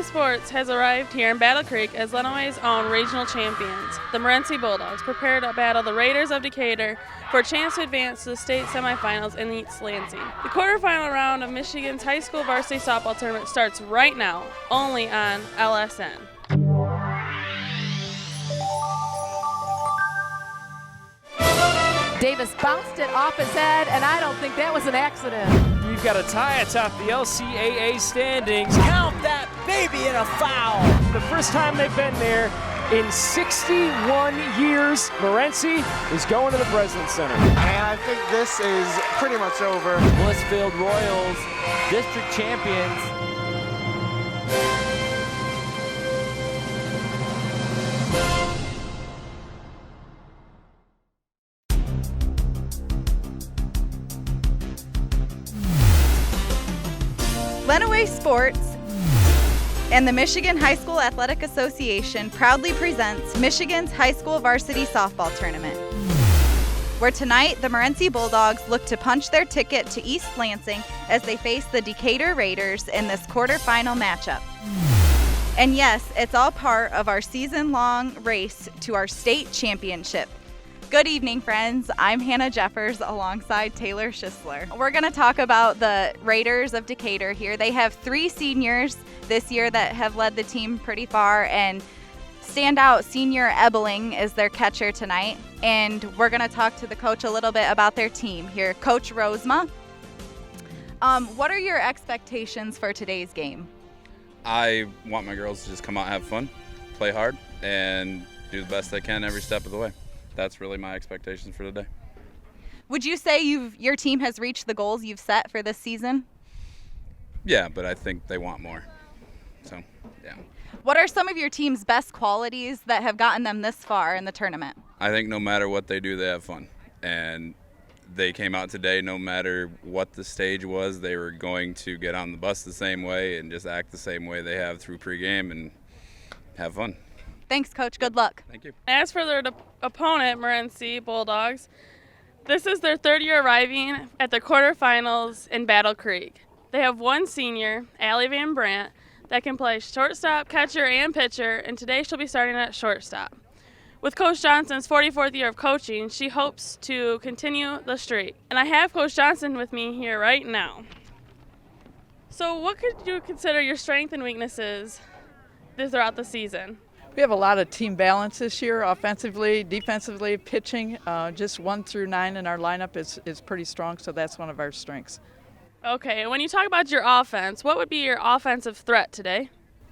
Lenawee Sports has arrived here in Battle Creek as Lenawee's own regional champions. The Morenci Bulldogs prepare to battle the Raiders of Decatur for a chance to advance to the state semifinals in East Lansing. The quarterfinal round of Michigan's high school varsity softball tournament starts right now, only on LSN. Davis bounced it off his head, and I don't think that was an accident. You've got a tie atop the LCAA standings. Count that baby in a foul. The first time they've been there in 61 years. Morenci is going to the Breslin Center. And I think this is pretty much over. Blissfield Royals, district champions. Lenawee Sports and the Michigan High School Athletic Association proudly presents Michigan's High School Varsity Softball Tournament, where tonight the Morenci Bulldogs look to punch their ticket to East Lansing as they face the Decatur Raiders in this quarterfinal matchup. And yes, it's all part of our season-long race to our state championship. Good evening, friends. I'm Hannah Jeffers alongside Taylor Schisler. We're going to talk about the Raiders of Decatur here. They have 3 seniors this year that have led the team pretty far, and standout senior Ebeling is their catcher tonight. And we're going to talk to the coach a little bit about their team here. Coach Rosema, what are your expectations for today's game? I want my girls to just come out and have fun, play hard, and do the best they can every step of the way. That's really my expectations for today. Would you say your team has reached the goals you've set for this season? Yeah, but I think they want more. So, yeah. What are some of your team's best qualities that have gotten them this far in the tournament? I think no matter what they do, they have fun. And they came out today, no matter what the stage was, they were going to get on the bus the same way and just act the same way they have through pregame and have fun. Thanks, Coach. Good luck. Thank you. As for their opponent, Morenci Bulldogs, this is their 3rd year arriving at the quarterfinals in Battle Creek. They have 1 senior, Allie Van Brandt, that can play shortstop, catcher, and pitcher, and today she'll be starting at shortstop. With Coach Johnson's 44th year of coaching, she hopes to continue the streak. And I have Coach Johnson with me here right now. So what could you consider your strengths and weaknesses throughout the season? We have a lot of team balance this year, offensively, defensively, pitching. Just 1 through 9 in our lineup is pretty strong, so that's one of our strengths. Okay, and when you talk about your offense, what would be your offensive threat today?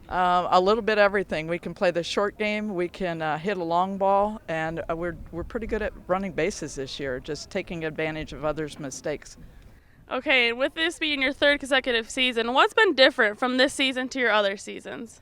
A little bit of everything. We can play the short game, we can hit a long ball, and we're pretty good at running bases this year, just taking advantage of others' mistakes. Okay, and with this being your 3rd consecutive season, what's been different from this season to your other seasons?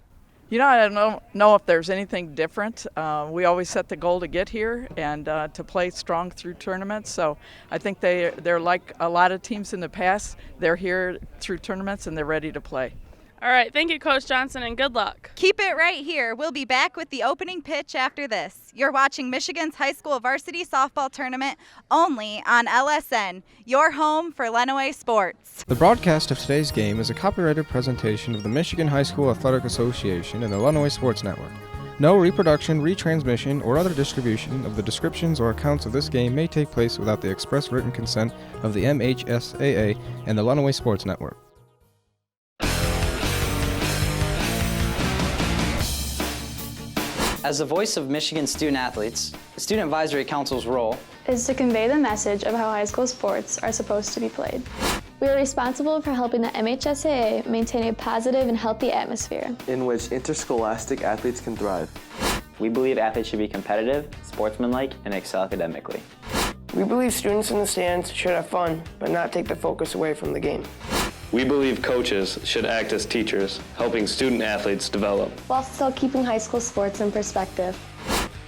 You know, I don't know if there's anything different. We always set the goal to get here and to play strong through tournaments. So I think they're like a lot of teams in the past. They're here through tournaments and they're ready to play. All right, thank you, Coach Johnson, and good luck. Keep it right here. We'll be back with the opening pitch after this. You're watching Michigan's High School Varsity Softball Tournament only on LSN, your home for Lenawee Sports. The broadcast of today's game is a copyrighted presentation of the Michigan High School Athletic Association and the Lenawee Sports Network. No reproduction, retransmission, or other distribution of the descriptions or accounts of this game may take place without the express written consent of the MHSAA and the Lenawee Sports Network. As the voice of Michigan student athletes, the Student Advisory Council's role is to convey the message of how high school sports are supposed to be played. We are responsible for helping the MHSAA maintain a positive and healthy atmosphere in which interscholastic athletes can thrive. We believe athletes should be competitive, sportsmanlike, and excel academically. We believe students in the stands should have fun, but not take the focus away from the game. We believe coaches should act as teachers, helping student athletes develop, while still keeping high school sports in perspective.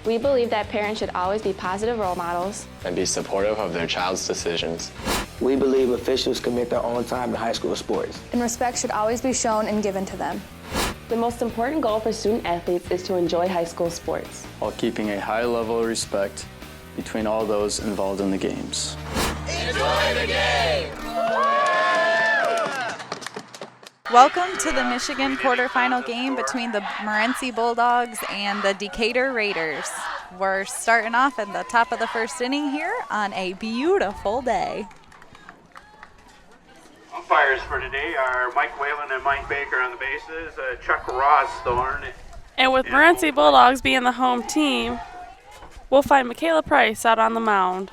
We believe that parents should always be positive role models and be supportive of their child's decisions. We believe officials commit their own time to high school sports, and respect should always be shown and given to them. The most important goal for student athletes is to enjoy high school sports, while keeping a high level of respect between all those involved in the games. Enjoy the game! Welcome to the Michigan quarterfinal game between the Morenci Bulldogs and the Decatur Raiders. We're starting off at the top of the first inning here on a beautiful day. Umpires for today are Mike Whalen and Mike Baker on the bases, Chuck Rawsthorne. And with Morenci Bulldogs being the home team, we'll find Michaela Price out on the mound.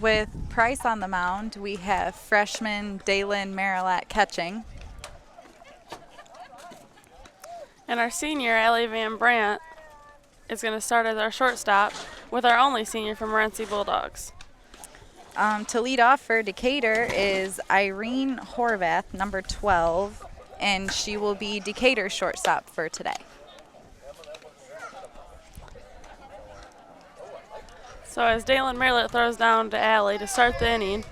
With Price on the mound, we have freshman Daylin Marilat catching. And our senior, Allie Van Brandt, is going to start as our shortstop with our only senior from Morenci Bulldogs. To lead off for Decatur is Irene Horvath, number 12, and she will be Decatur's shortstop for today. So as Daylin Merlett throws down to Allie to start the inning,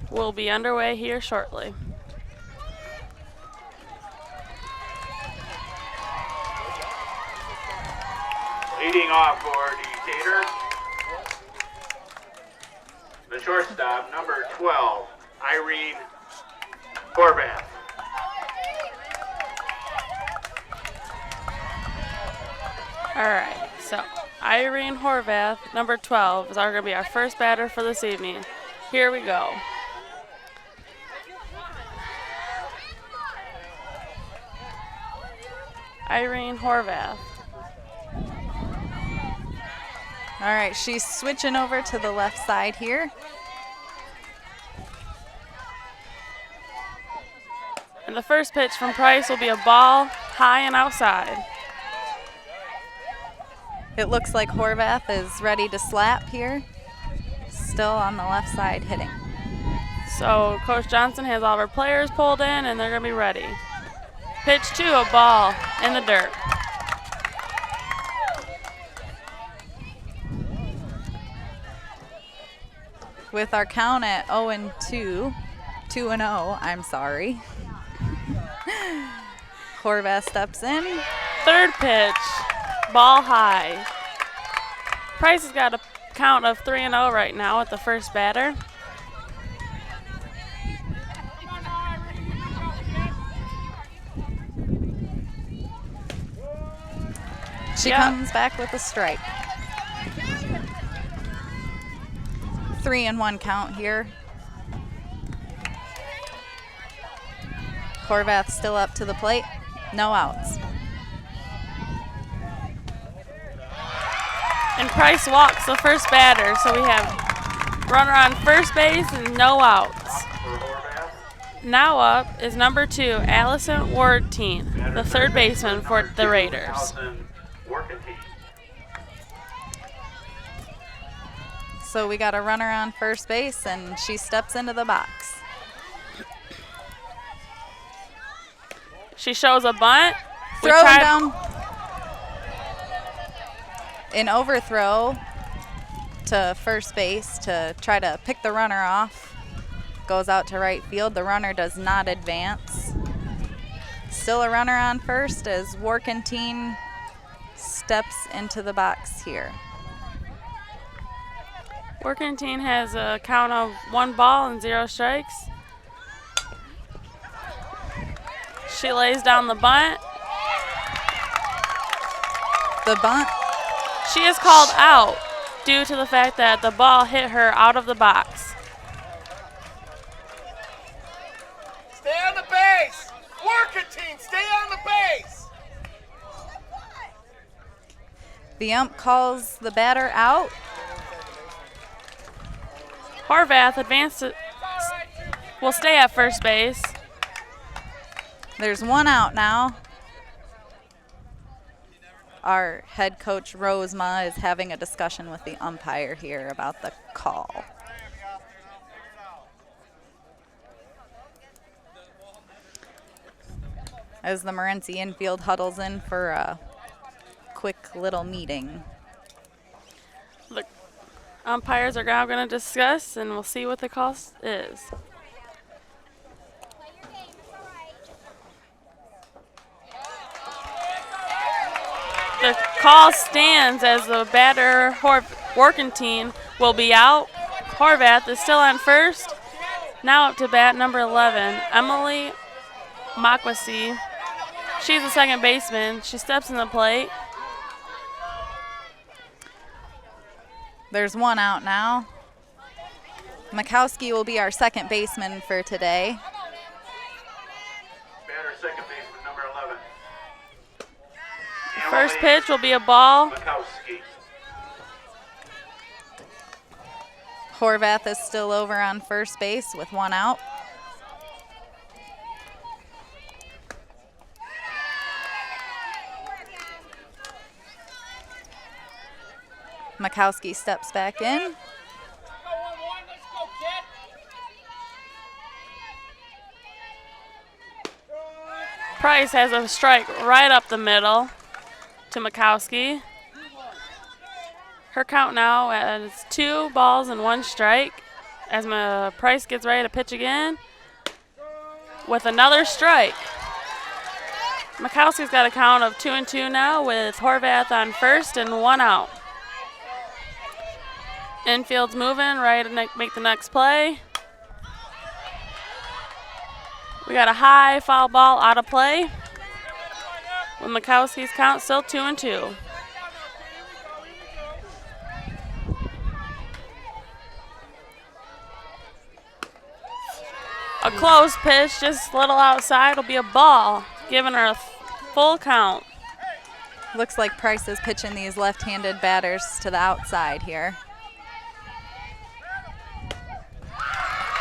we'll be underway here shortly. Leading off for Decatur, the shortstop, number 12, Irene Horvath. All right, so Irene Horvath, number 12, is going to be our first batter for this evening. Here we go. Irene Horvath. All right, she's switching over to the left side here. And the first pitch from Price will be a ball high and outside. It looks like Horvath is ready to slap here. Still on the left side hitting. So Coach Johnson has all of our players pulled in and they're going to be ready. Pitch to a ball in the dirt. With our count at 0-2, 2-0, I'm sorry. Horvath steps in. Third pitch. Ball high. Price has got a count of 3-0 right now at the first batter. She comes back with a strike. 3-1 count here. Horvath still up to the plate. No outs. And Price walks the first batter, so we have runner on first base and no outs. Now up is number 2, Allison Wardteen, the third baseman for the Raiders. So we got a runner on first base, and she steps into the box. She shows a bunt. Throw down. An overthrow to first base to try to pick the runner off. Goes out to right field. The runner does not advance. Still a runner on first as Warkentine steps into the box here. Warkentine has a count of 1 ball and 0 strikes. She lays down the bunt. The bunt. She is called out due to the fact that the ball hit her out of the box. Stay on the base! Warkentine, stay on the base! The ump calls the batter out. Horvath will stay at first base. There's 1 out now. Our head coach, Rosema, is having a discussion with the umpire here about the call. As the Morenci infield huddles in for a quick little meeting. The umpires are now going to discuss, and we'll see what the call is. The call stands as the batter Workentine will be out. Horvath is still on first. Now up to bat number 11, Emily Makwasi. She's the second baseman. She steps in the plate. There's one out now. Makowski will be our second baseman for today. Batter second baseman, number 11. First pitch will be a ball. Makowski. Horvath is still over on first base with one out. Makowski steps back in. Price has a strike right up the middle to Makowski. Her count now is 2 balls and 1 strike as Price gets ready to pitch again with another strike. Makowski's got a count of 2-2 now with Horvath on first and 1 out. Infield's moving, right to make the next play. We got a high foul ball out of play with Makowski's count still 2-2. A close pitch, just a little outside, will be a ball, giving her a full count. Looks like Price is pitching these left-handed batters to the outside here.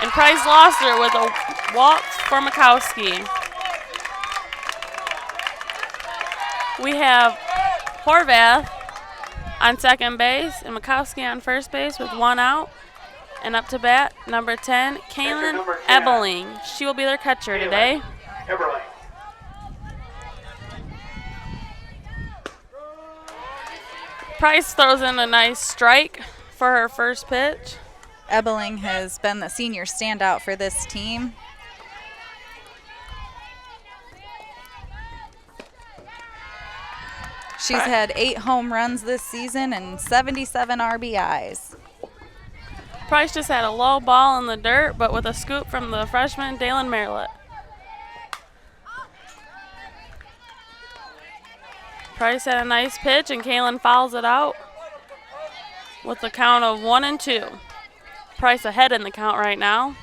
And Price lost her with a walk for Makowski. We have Horvath on second base and Makowski on first base with 1 out. And up to bat, number 10, Kaylin Ebeling. She will be their catcher today. Eberling. Price throws in a nice strike for her first pitch. Ebeling has been the senior standout for this team. She's had 8 home runs this season and 77 RBIs. Price just had a low ball in the dirt, but with a scoop from the freshman, Dalen Merlett. Price had a nice pitch, and Kaylin fouls it out with the count of 1-2. Price ahead in the count right now.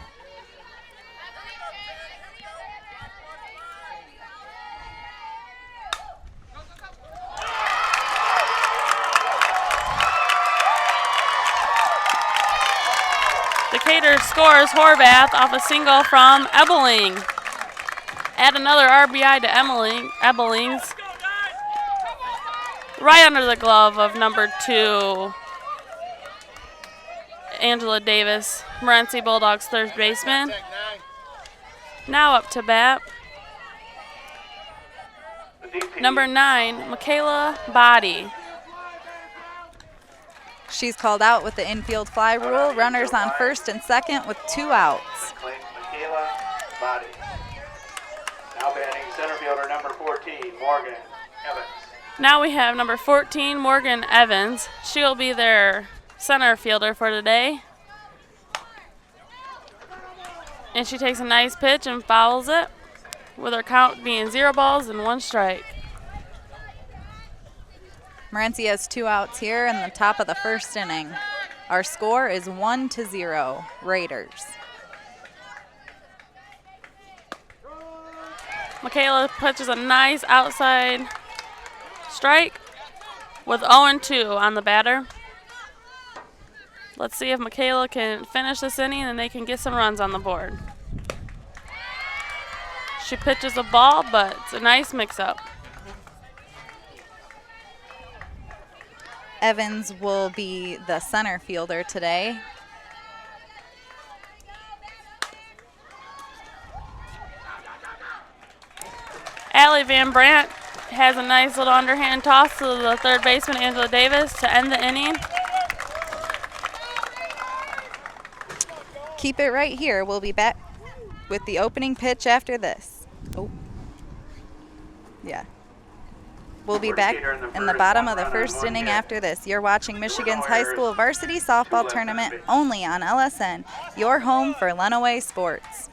Decatur scores Horvath off a single from Ebeling. Add another RBI to Ebeling's. Right under the glove of number 2, Angela Davis, Morenci Bulldogs third baseman. Now up to bat, number 9, Michaela Body. She's called out with the infield fly rule. Runners on first and second with 2 outs. Michaela Body. Now batting center fielder number 14, Morgan Evans. Now we have number 14, Morgan Evans. She'll be their center fielder for today. And she takes a nice pitch and fouls it, with her count being 0 balls and 1 strike. Morenci has 2 outs here in the top of the first inning. Our score is 1-0, Raiders. Michaela pitches a nice outside strike with 0-2 on the batter. Let's see if Michaela can finish this inning and they can get some runs on the board. She pitches a ball, but it's a nice mix-up. Evans will be the center fielder today. Allie Van Brandt has a nice little underhand toss to the third baseman, Angela Davis, to end the inning. Keep it right here. We'll be back with the opening pitch after this. Oh. Yeah. We'll be back in the bottom of the first inning after this. You're watching Michigan's High School Varsity Softball Tournament only on LSN, your home for Lenawee Sports.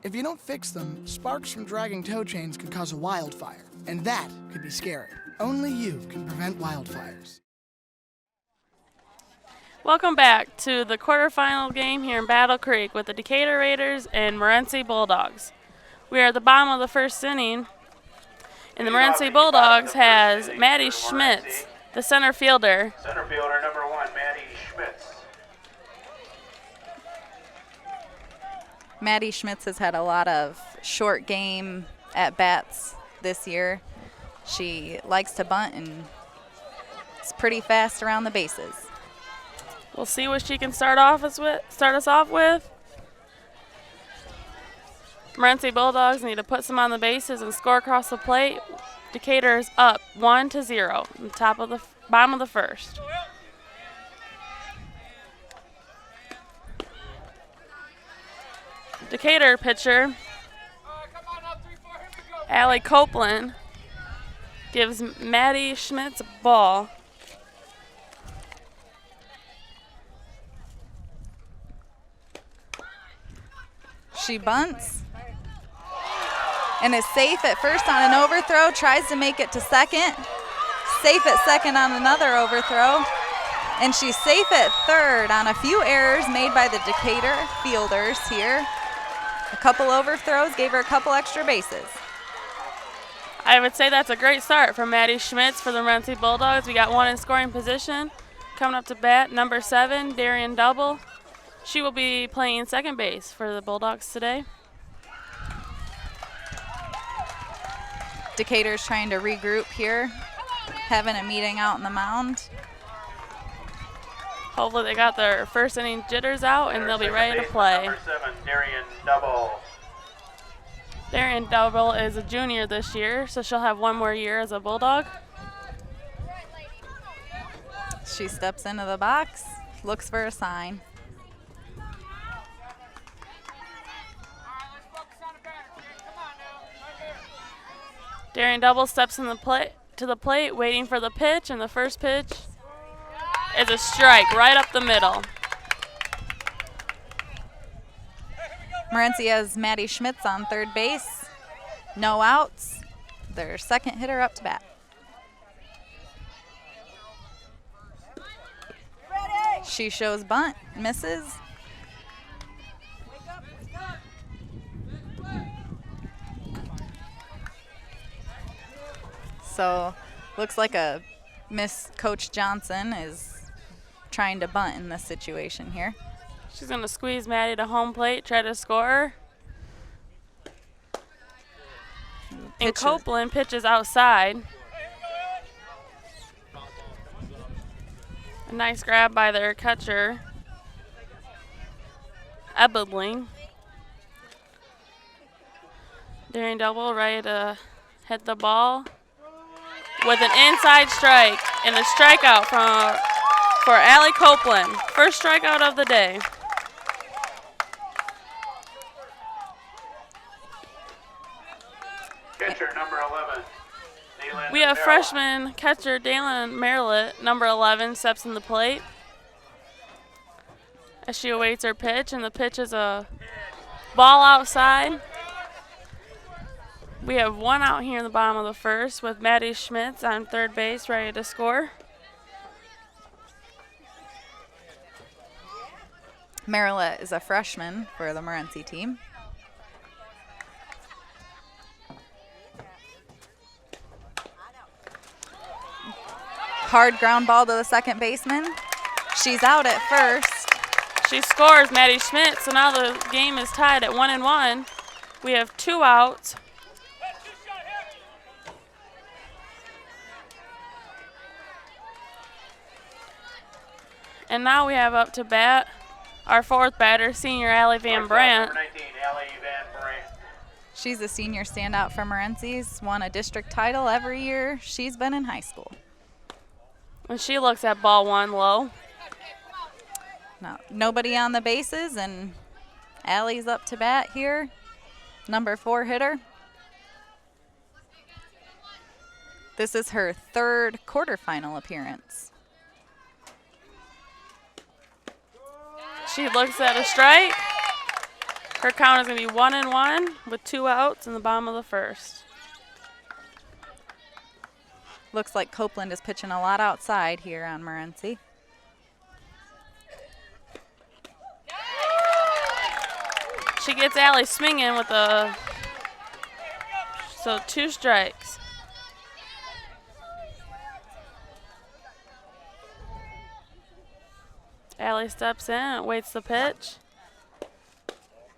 If you don't fix them, sparks from dragging tow chains could cause a wildfire, and that could be scary. Only you can prevent wildfires. Welcome back to the quarterfinal game here in Battle Creek with the Decatur Raiders and Morenci Bulldogs. We are at the bottom of the first inning, and the Morenci Bulldogs has Maddie Schmitz, the center fielder. Center fielder number 1, Maddie Schmitz. Maddie Schmitz has had a lot of short game at-bats this year. She likes to bunt and is pretty fast around the bases. We'll see what she can start us off with. Morenci Bulldogs need to put some on the bases and score across the plate. Decatur's up 1-0 on the bottom of the first. Decatur pitcher Allie Copeland gives Maddie Schmitz a ball. She bunts and is safe at first on an overthrow, tries to make it to second. Safe at second on another overthrow. And she's safe at third on a few errors made by the Decatur fielders here. A couple overthrows gave her a couple extra bases. I would say that's a great start for Maddie Schmitz for the Morenci Bulldogs. We got one in scoring position. Coming up to bat, number 7, Darian Double. She will be playing second base for the Bulldogs today. Decatur's trying to regroup here, having a meeting out on the mound. Hopefully they got their first inning jitters out and they'll be ready to play. Number 7, Darian Double. Darian Double is a junior this year, so she'll have one more year as a Bulldog. She steps into the box, looks for a sign. Darian Double steps to the plate, waiting for the pitch, and the first pitch is a strike right up the middle. Morenci has Maddie Schmitz on third base. No outs. Their second hitter up to bat. She shows bunt, misses. So looks like a Miss Coach Johnson is trying to bunt in this situation here. She's going to squeeze Maddie to home plate, try to score. And Copeland pitches outside. A nice grab by their catcher, Ebedling. Darian Double ready to hit the ball with an inside strike and a strikeout for Allie Copeland. First strikeout of the day. Catcher number 11. We have freshman catcher Dalen Merlett, number 11, steps in the plate. as she awaits her pitch, and the pitch is a ball outside. We have one out here in the bottom of the first with Maddie Schmitz on third base ready to score. Marilette is a freshman for the Morenci team. Hard ground ball to the second baseman. She's out at first. She scores, Maddie Schmidt, so now the game is tied at 1-1. We have 2 outs. And now we have up to bat our 4th batter, senior Allie Van Brandt. She's a senior standout for Morenci's, won a district title every year she's been in high school. And she looks at ball 1 low. Now, nobody on the bases, and Allie's up to bat here. Number 4 hitter. This is her 3rd quarterfinal appearance. She looks at a strike. Her count is going to be 1-1 with 2 outs in the bottom of the first. Looks like Copeland is pitching a lot outside here on Morenci. She gets Allie swinging with so 2 strikes. Allie steps in, waits the pitch.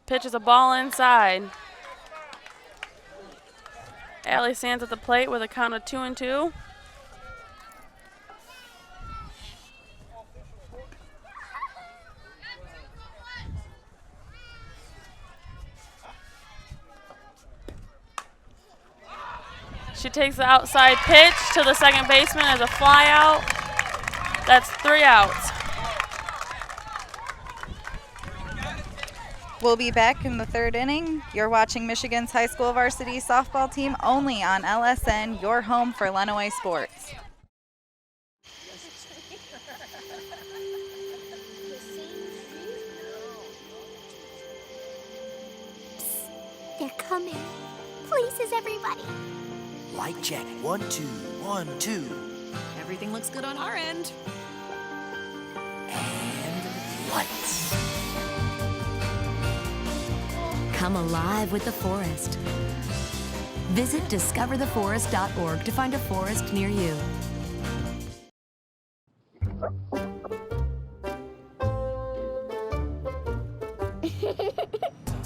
Pitch is a ball inside. Allie stands at the plate with a count of 2-2. She takes the outside pitch to the second baseman as a fly out. That's 3 outs. We'll be back in the 3rd inning. You're watching Michigan's high school varsity softball team only on LSN, your home for Lenawee Sports. Psst, they're coming. Places, everybody. Light check. 1, 2, 1, 2. Everything looks good on our end. And lights. Come alive with the forest. Visit discovertheforest.org to find a forest near you.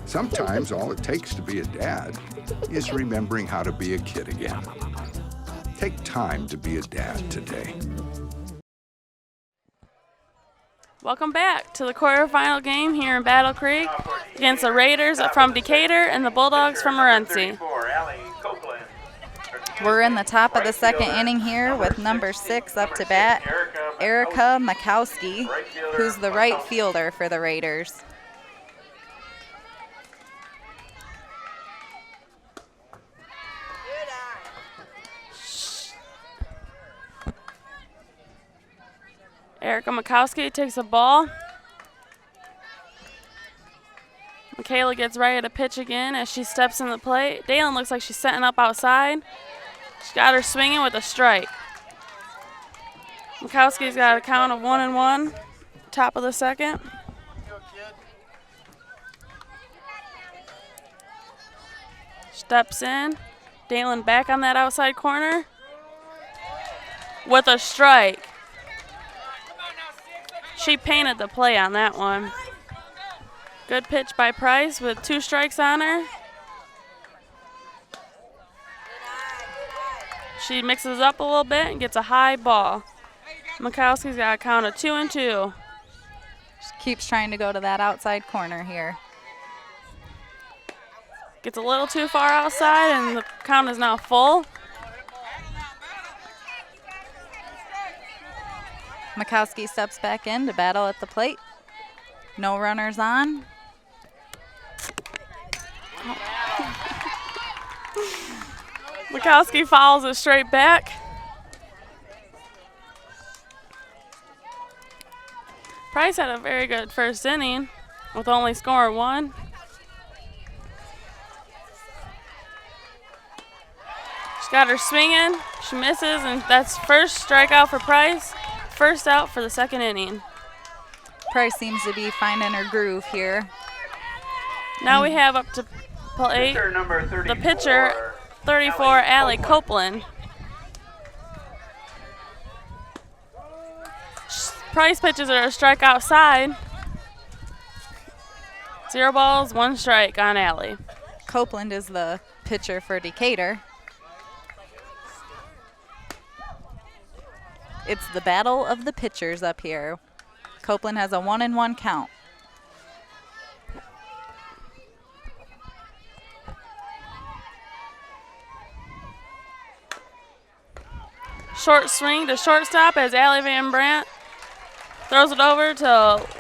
Sometimes all it takes to be a dad is remembering how to be a kid again. Take time to be a dad today. Welcome back to the quarterfinal game here in Battle Creek against the Raiders from Decatur and the Bulldogs from Morenci. We're in the top of the 2nd inning here with number 6 up to bat, Erica Makowski, who's the right fielder for the Raiders. Erica Makowski takes a ball. Michaela gets ready to pitch again as she steps in the plate. Dalen looks like she's setting up outside. She's got her swinging with a strike. Makowski's got a count of 1-1, top of the 2nd. Steps in. Dalen back on that outside corner with a strike. She painted the play on that one. Good pitch by Price with 2 strikes on her. She mixes up a little bit and gets a high ball. Makowski's got a count of 2-2. She keeps trying to go to that outside corner here. Gets a little too far outside and the count is now full. Makowski steps back in to battle at the plate. No runners on. Makowski fouls it straight back. Price had a very good first inning with only scoring 1. She's got her swinging. She misses, and that's first strikeout for Price. First out for the second inning. Price seems to be finding her groove here. Now we have up to plate the pitcher, 34, Allie Copeland. Price pitches her a strike outside. 0 balls, 1 strike on Allie. Copeland is the pitcher for Decatur. It's the battle of the pitchers up here. Copeland has a 1-1 count. Short swing to shortstop as Allie Van Brandt throws it over to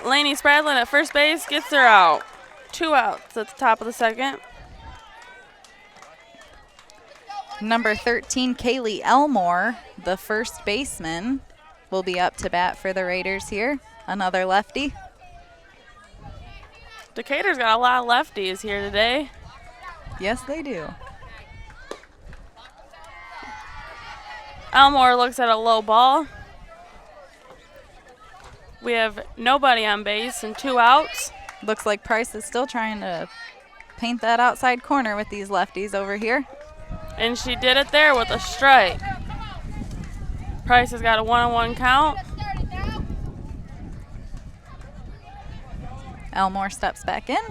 Lenawee Spradlin at first base, gets her out. 2 outs at the top of the second. Number 13, Kaylee Elmore, the first baseman, will be up to bat for the Raiders here. Another lefty. Decatur's got a lot of lefties here today. Yes, they do. Elmore looks at a low ball. We have nobody on base and 2 outs. Looks like Price is still trying to paint that outside corner with these lefties over here. And she did it there with a strike. Price has got a 1-1 count. Elmore steps back in.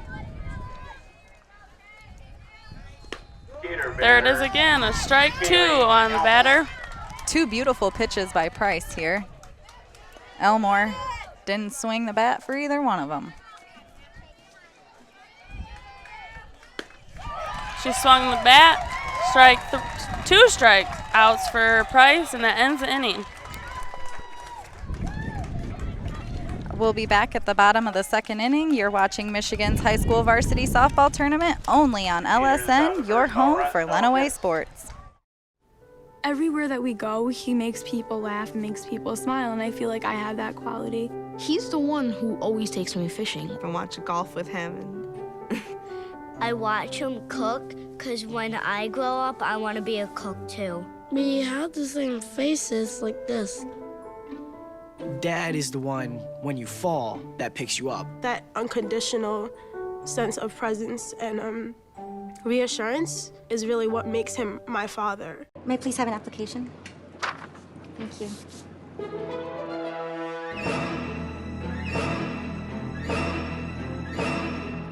There it is again, a strike 2 on the batter. 2 beautiful pitches by Price here. Elmore didn't swing the bat for either one of them. She swung the bat. 2 strikeouts for Price, and that ends the inning. We'll be back at the bottom of the second inning. You're watching Michigan's high school varsity softball tournament only on LSN, your home for Lenawee Sports. Everywhere that we go, he makes people laugh and makes people smile, and I feel like I have that quality. He's the one who always takes me fishing. I watch golf with him. I watch him cook because when I grow up, I want to be a cook too. We have the same faces like this. Dad is the one, when you fall, that picks you up. That unconditional sense of presence and reassurance is really what makes him my father. May I please have an application? Thank you.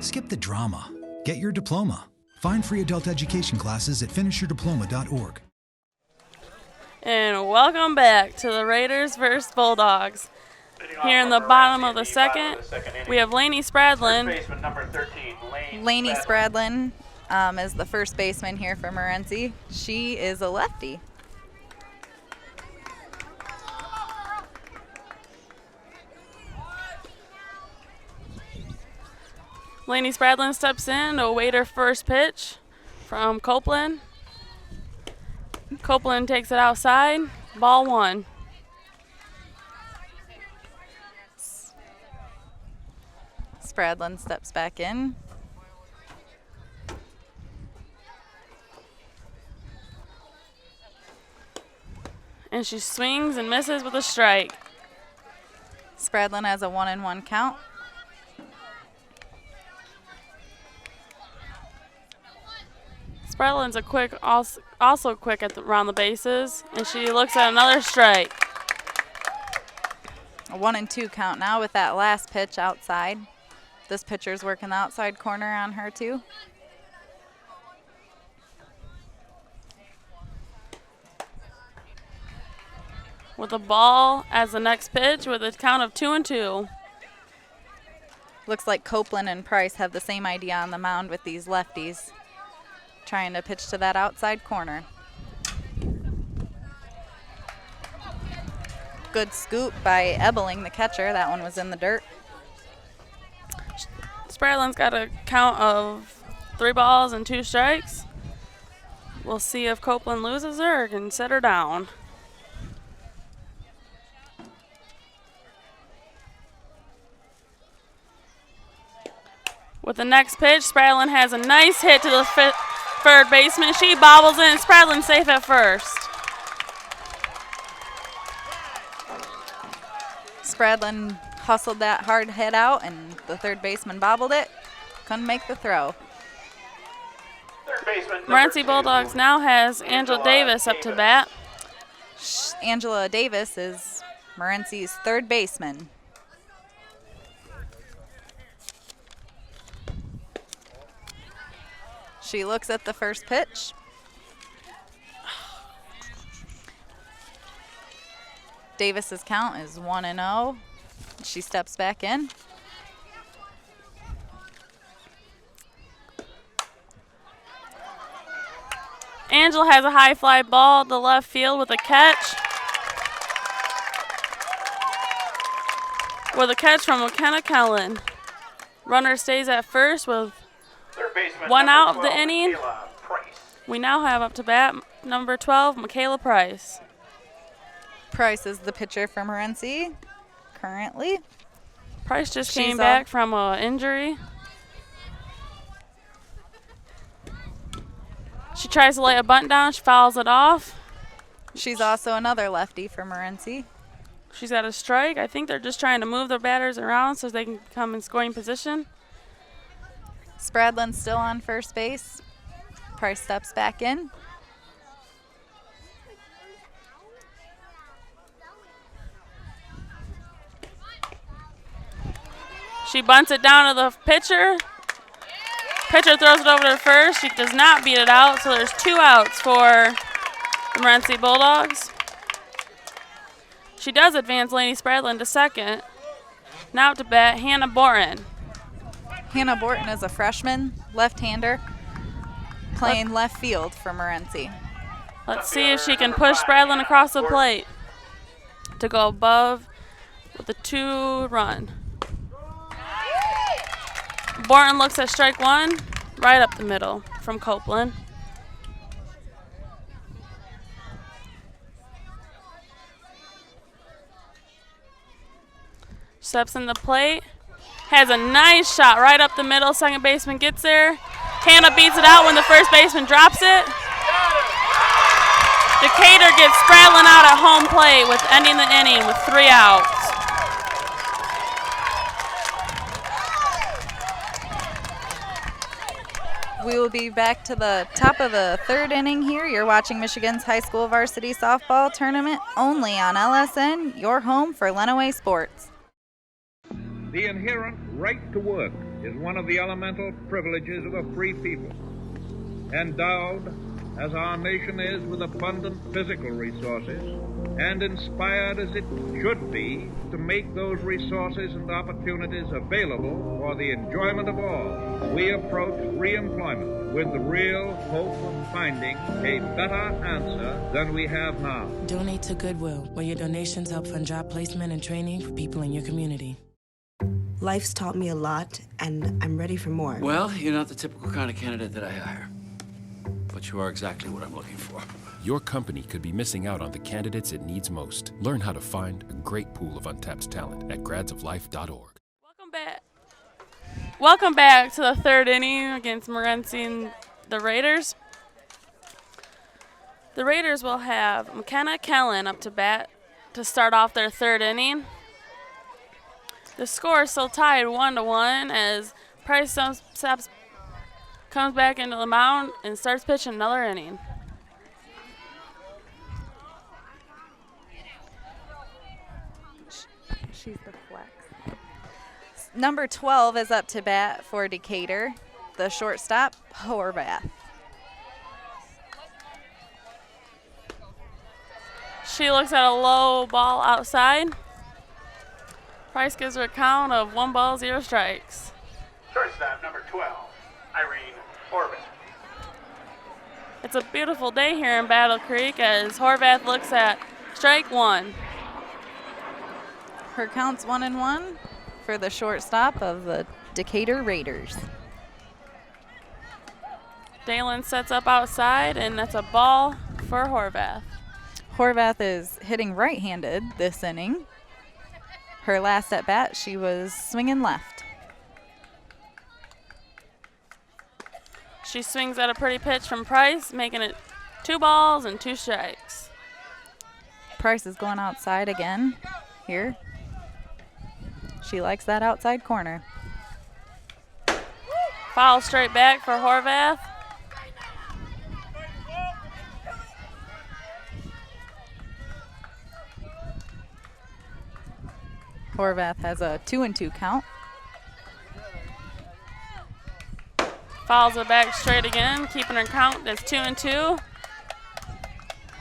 Skip the drama. Get your diploma. Find free adult education classes at finishyourdiploma.org. And welcome back to the Raiders versus Bulldogs. Here in the bottom of the second, we have Lenawee Spradlin. Lenawee Spradlin is the first baseman here for Morenci. She is a lefty. Lenawee Spradlin steps in to await her first pitch from Copeland. Copeland takes it outside. Ball 1. Spradlin steps back in. And she swings and misses with a strike. Spradlin has a 1-1 count. Spradlin's a quick, also quick around the bases, and she looks at another strike. A 1-2 count now with that last pitch outside. This pitcher's working the outside corner on her too. With a ball as the next pitch with a count of 2-2. Looks like Copeland and Price have the same idea on the mound with these lefties, trying to pitch to that outside corner. Good scoop by Ebeling, the catcher. That one was in the dirt. Spradlin's got a count of 3 balls and 2 strikes. We'll see if Copeland loses her or can set her down. With the next pitch, Spradlin has a nice hit to the third baseman. She bobbles in. Spradlin safe at first. Spradlin hustled that hard hit out, and the third baseman bobbled it. Couldn't make the throw. Third baseman. Morenci Bulldogs now has Angela Davis up to bat. Angela Davis is Morenci's third baseman. She looks at the first pitch. Davis's count is 1-0. She steps back in. Angela has a high fly ball to left field with a catch. With a catch from McKenna Kellen. Runner stays at first with one out of the inning. We now have up to bat number 12, Michaela Price. Price is the pitcher for Morenci currently. Price just came back from an injury. She tries to lay a bunt down. She fouls it off. She's also another lefty for Morenci. She's at a strike. I think they're just trying to move their batters around so they can come in scoring position. Spradlin's still on first base. Price steps back in. She bunts it down to the pitcher. Pitcher throws it over to first. She does not beat it out, so there's 2 outs for the Morenci Bulldogs. She does advance Laney Spradlin to second. Now to bat Hannah Borton. Hannah Borton is a freshman, left-hander, playing left field for Morenci. Let's see if she can push Spradlin across the plate to go above with a 2-run. Borton looks at strike 1, right up the middle from Copeland. Steps in the plate, has a nice shot right up the middle. Second baseman gets there. Hannah beats it out when the first baseman drops it. Decatur gets Spradlin out at home plate with ending the inning with 3 outs. We will be back to the top of the 3rd inning here. You're watching Michigan's high school varsity softball tournament only on LSN, your home for Lenawee Sports. The inherent right to work is one of the elemental privileges of a free people. Endowed, as our nation is, with abundant physical resources, and inspired as it should be to make those resources and opportunities available for the enjoyment of all, we approach reemployment with the real hope of finding a better answer than we have now. Donate to Goodwill, where your donations help fund job placement and training for people in your community. Life's taught me a lot, and I'm ready for more. Well, you're not the typical kind of candidate that I hire. But you are exactly what I'm looking for. Your company could be missing out on the candidates it needs most. Learn how to find a great pool of untapped talent at gradsoflife.org. Welcome back to the 3rd inning against Morenci and the Raiders. The Raiders will have McKenna Kellen up to bat to start off their 3rd inning. The score is still tied 1-1 as Price comes back into the mound and starts pitching another inning. She's the flex. Number 12 is up to bat for Decatur, the shortstop, Horvath. She looks at a low ball outside. Price gives her a count of 1 ball, 0 strikes. Shortstop number 12, Irene Horvath. It's a beautiful day here in Battle Creek as Horvath looks at strike 1. Her count's 1-1 for the shortstop of the Decatur Raiders. Dalen sets up outside, and that's a ball for Horvath. Horvath is hitting right-handed this inning. Her last at bat, she was swinging left. She swings at a pretty pitch from Price, making it 2 balls and 2 strikes. Price is going outside again here. She likes that outside corner. Foul straight back for Horvath. Horvath has a 2-2 count. Fouls it back straight again, keeping her count as 2-2.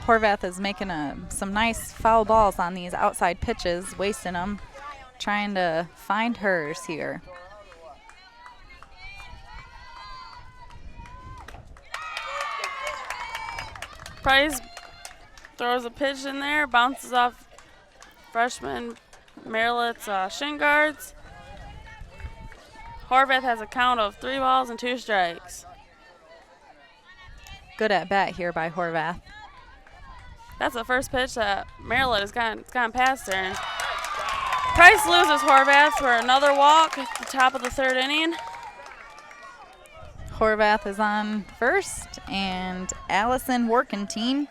Horvath is making some nice foul balls on these outside pitches, wasting them, trying to find hers here. Price throws a pitch in there, bounces off freshman Merlett's shin guards. Horvath has a count of 3 balls and 2 strikes. Good at bat here by Horvath. That's the first pitch that Merlett has gone past her. And Price loses Horvath for another walk at the top of the 3rd inning. Horvath is on first, and Allison Workentine,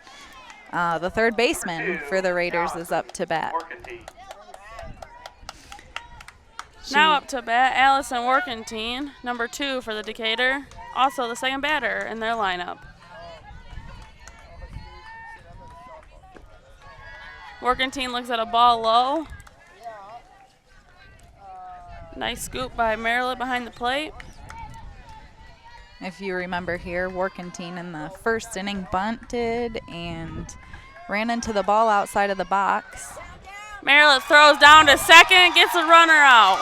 the 3rd baseman for the Raiders, is up to bat. Now up to bat, Allison Workentine, number 2 for the Decatur, also the 2nd batter in their lineup. Workentine looks at a ball low. Nice scoop by Merlett behind the plate. If you remember here, Workentine in the 1st inning bunted and ran into the ball outside of the box. Merlett throws down to second, gets a runner out.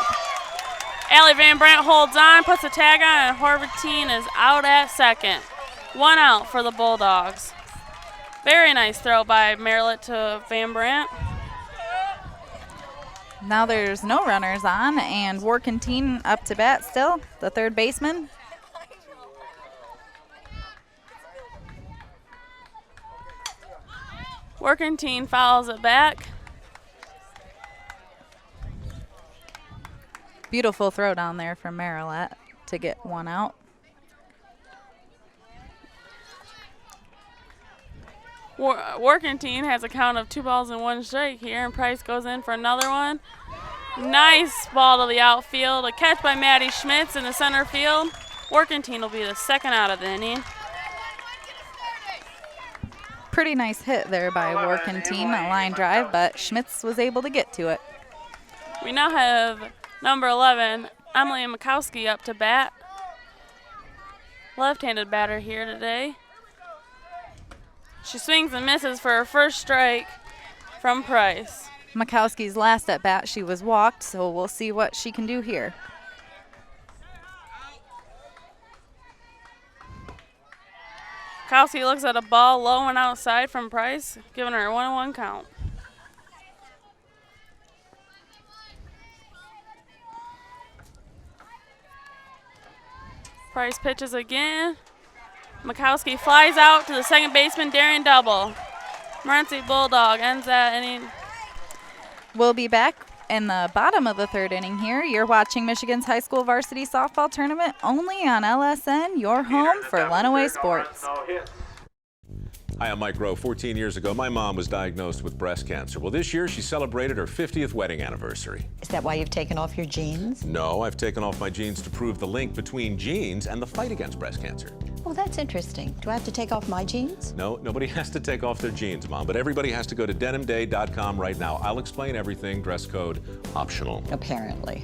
Allie Van Brandt holds on, puts a tag on, and Workentine is out at second. 1 out for the Bulldogs. Very nice throw by Merlett to Van Brandt. Now there's no runners on, and Workentine up to bat still, the 3rd baseman. Workentine fouls it back. Beautiful throw down there from Merlett to get 1 out. Workentine has a count of 2 balls and 1 strike here, and Price goes in for another one. Nice ball to the outfield. A catch by Maddie Schmitz in the center field. Workentine will be the 2nd out of the inning. Pretty nice hit there by Workentine, a line drive, but Schmitz was able to get to it. We now have number 11, Emily Mikowski, up to bat. Left-handed batter here today. She swings and misses for her first strike from Price. Mikowski's last at bat, she was walked, so we'll see what she can do here. Mikowski looks at a ball low and outside from Price, giving her a 1-1 count. Price pitches again. Mikowski flies out to the 2nd baseman, Darian Double. Morenci Bulldog ends that inning. We'll be back in the bottom of the 3rd inning here. You're watching Michigan's high school varsity softball tournament only on LSN, your home for Lenawee Sports. Hi, I'm Mike Rowe. 14 years ago, my mom was diagnosed with breast cancer. Well, this year she celebrated her 50th wedding anniversary. Is that why you've taken off your jeans? No, I've taken off my jeans to prove the link between jeans and the fight against breast cancer. Oh, that's interesting. Do I have to take off my jeans? No, nobody has to take off their jeans, Mom, but everybody has to go to denimday.com right now. I'll explain everything, dress code optional. Apparently.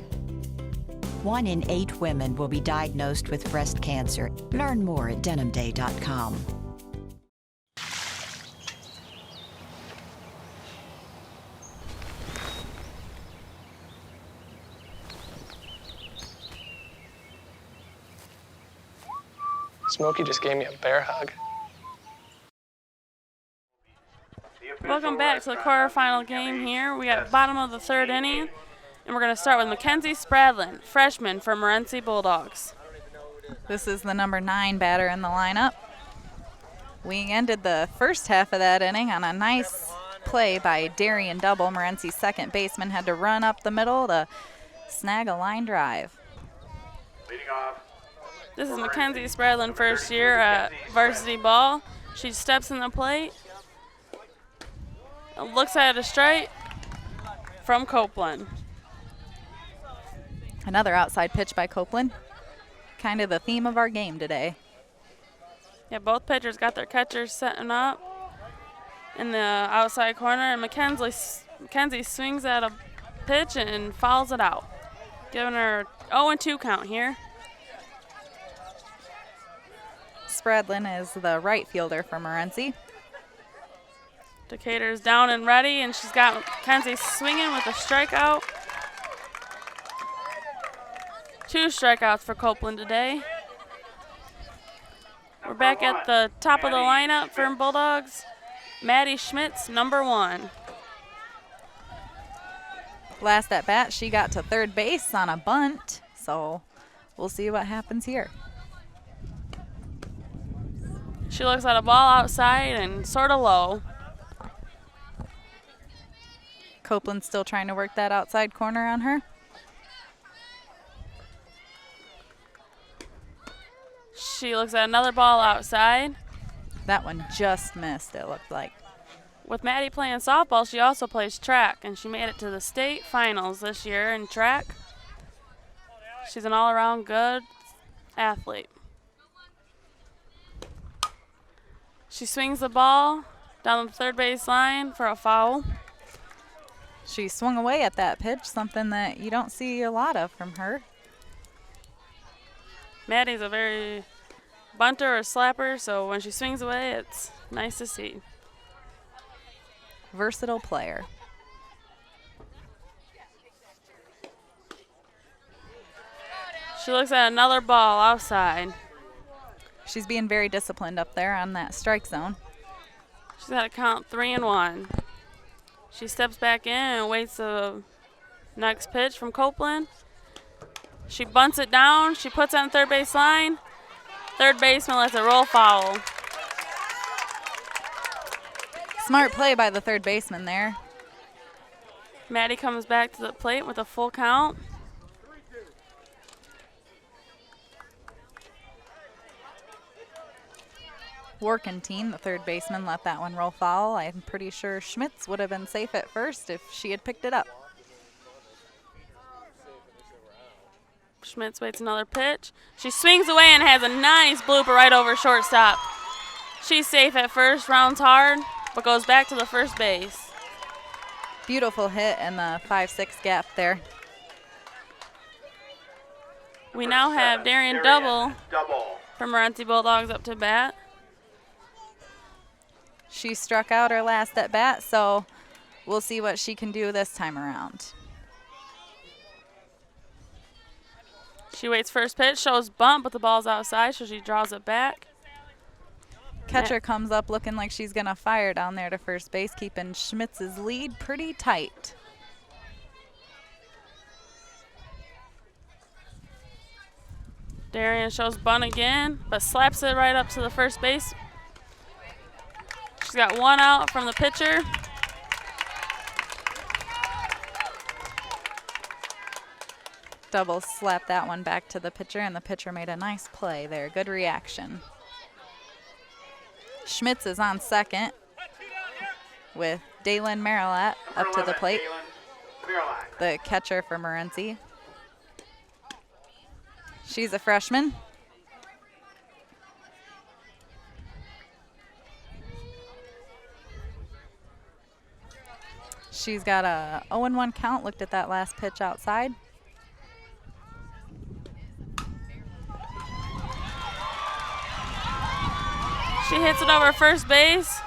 1 in 8 women will be diagnosed with breast cancer. Learn more at denimday.com. Smokey just gave me a bear hug. Welcome back to the quarterfinal game here. We got bottom of the 3rd inning, and we're going to start with Mackenzie Spradlin, freshman for Morenci Bulldogs. This is the number 9 batter in the lineup. We ended the first half of that inning on a nice play by Darian Double. Morenci's 2nd baseman had to run up the middle to snag a line drive. Leading off, This is Mackenzie Spradlin, first year at varsity ball. She steps in the plate, looks at a strike from Copeland. Another outside pitch by Copeland. Kind of the theme of our game today. Yeah, both pitchers got their catchers setting up in the outside corner, and Mackenzie swings at a pitch and fouls it out, giving her 0-2 count here. Spradlin is the right fielder for Morenci. Decatur's down and ready, and she's got Mackenzie swinging with a strikeout. 2 strikeouts for Copeland today. We're back at the top of the lineup for Bulldogs. Maddie Schmitz, number 1. Last at bat, she got to third base on a bunt, so we'll see what happens here. She looks at a ball outside and sort of low. Copeland's still trying to work that outside corner on her. She looks at another ball outside. That one just missed, it looked like. With Maddie playing softball, she also plays track, and she made it to the state finals this year in track. She's an all-around good athlete. She swings the ball down the third base line for a foul. She swung away at that pitch, something that you don't see a lot of from her. Maddie's a very bunter or slapper, so when she swings away, it's nice to see. Versatile player. She looks at another ball outside. She's being very disciplined up there on that strike zone. She's got to count 3-1. She steps back in and waits the next pitch from Copeland. She bunts it down. She puts it on the third base line. Third baseman lets it roll foul. Smart play by the third baseman there. Maddie comes back to the plate with a full count. Working team, the third baseman let that one roll foul. I'm pretty sure Schmitz would have been safe at first if she had picked it up. Schmitz waits another pitch. She swings away and has a nice blooper right over shortstop. She's safe at first, rounds hard, but goes back to the first base. Beautiful hit in the 5-6 gap there. We now have Darian Double from Morenci Bulldogs up to bat. She struck out her last at bat, so we'll see what she can do this time around. She waits first pitch, shows bunt, but the ball's outside, so she draws it back. Catcher comes up looking like she's going to fire down there to first base, keeping Schmitz's lead pretty tight. Darian shows bunt again, but slaps it right up to the first base. She's got 1 out from the pitcher. Double slapped that one back to the pitcher, and the pitcher made a nice play there. Good reaction. Schmitz is on second with Daylin Marilat up to the plate, the catcher for Morenci. She's a freshman. She's got a 0-1 count. Looked at that last pitch outside. She hits it over first base.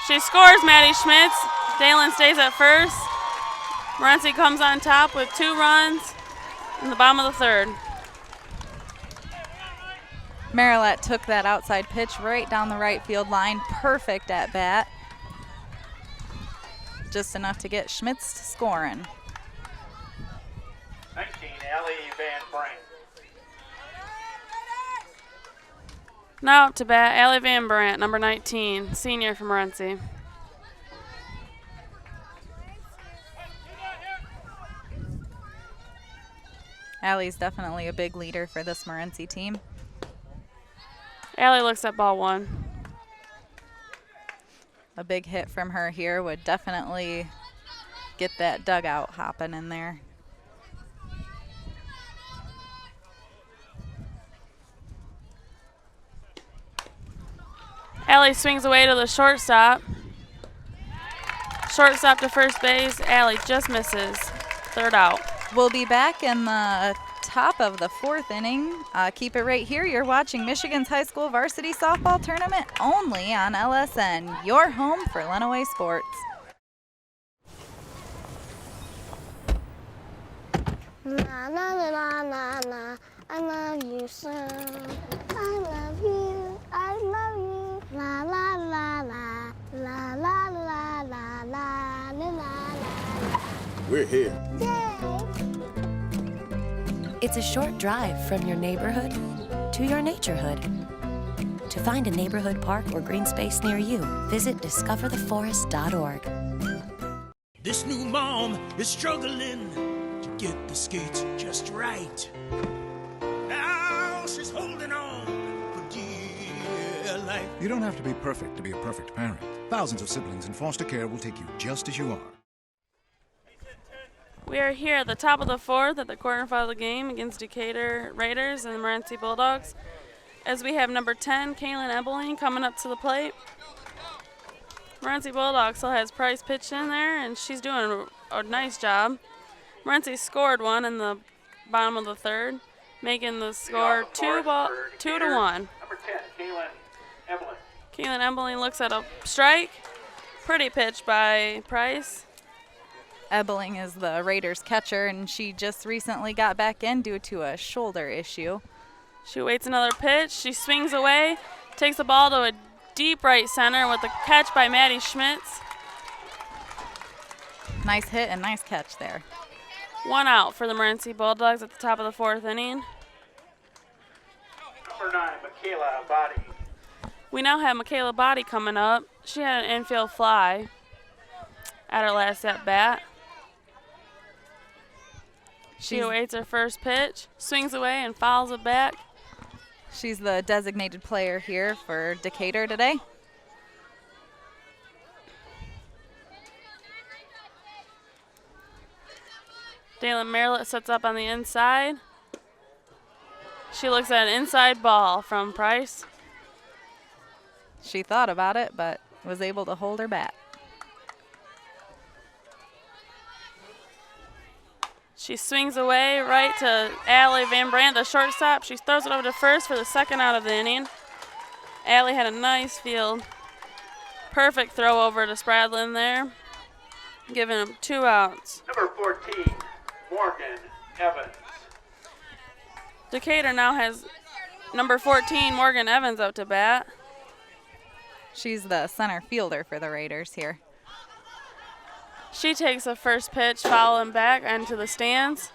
She scores, Maddie Schmitz. Daylin stays at first. Morenci comes on top with 2 runs in the bottom of the third. Marilat took that outside pitch right down the right field line. Perfect at bat. Just enough to get Schmitz scoring. 19, Allie Van Brink. Now up to bat, Allie Van Brandt, number 19, senior from Morenci. Allie's definitely a big leader for this Morenci team. Allie looks at ball 1. A big hit from her here would definitely get that dugout hopping in there. Allie swings away to the shortstop. Shortstop to first base. Allie just misses. 3rd out. We'll be back in the top of the 4th inning. Keep it right here. You're watching Michigan's high school varsity softball tournament only on LSN, your home for Lenawee Sports. Na na na na na, I love you so. I love you, I love you. La la la la, la la la la la la la. We're here. It's a short drive from your neighborhood to your naturehood. To find a neighborhood park or green space near you, visit discovertheforest.org. This new mom is struggling to get the skates just right. Now she's holding on for dear life. You don't have to be perfect to be a perfect parent. Thousands of siblings in foster care will take you just as you are. We are here at the top of the 4th at the quarterfinal game against Decatur Raiders and the Morenci Bulldogs, as we have number 10, Kaylin Ebeling, coming up to the plate. Morenci Bulldogs still has Price pitched in there, and she's doing a nice job. Morenci scored 1 in the bottom of the 3rd, making the score 2-1. Number 10, Kaylin Ebeling. Kaylin Ebeling looks at a strike. Pretty pitch by Price. Ebeling is the Raiders catcher, and she just recently got back in due to a shoulder issue. She waits another pitch. She swings away, takes the ball to a deep right center with a catch by Maddie Schmitz. Nice hit and nice catch there. 1 out for the Morenci Bulldogs at the top of the 4th inning. Number 9, Michaela Body. We now have Michaela Body coming up. She had an infield fly at her last at bat. She awaits her first pitch, swings away, and fouls it back. She's the designated player here for Decatur today. Dalen Merlett sets up on the inside. She looks at an inside ball from Price. She thought about it, but was able to hold her bat. She swings away right to Allie Van Brandt, the shortstop. She throws it over to first for the 2nd out of the inning. Allie had a nice field. Perfect throw over to Spradlin there, giving him 2 outs. Number 14, Morgan Evans. Decatur now has number 14, Morgan Evans, out to bat. She's the center fielder for the Raiders here. She takes the first pitch, fouling back into the stands.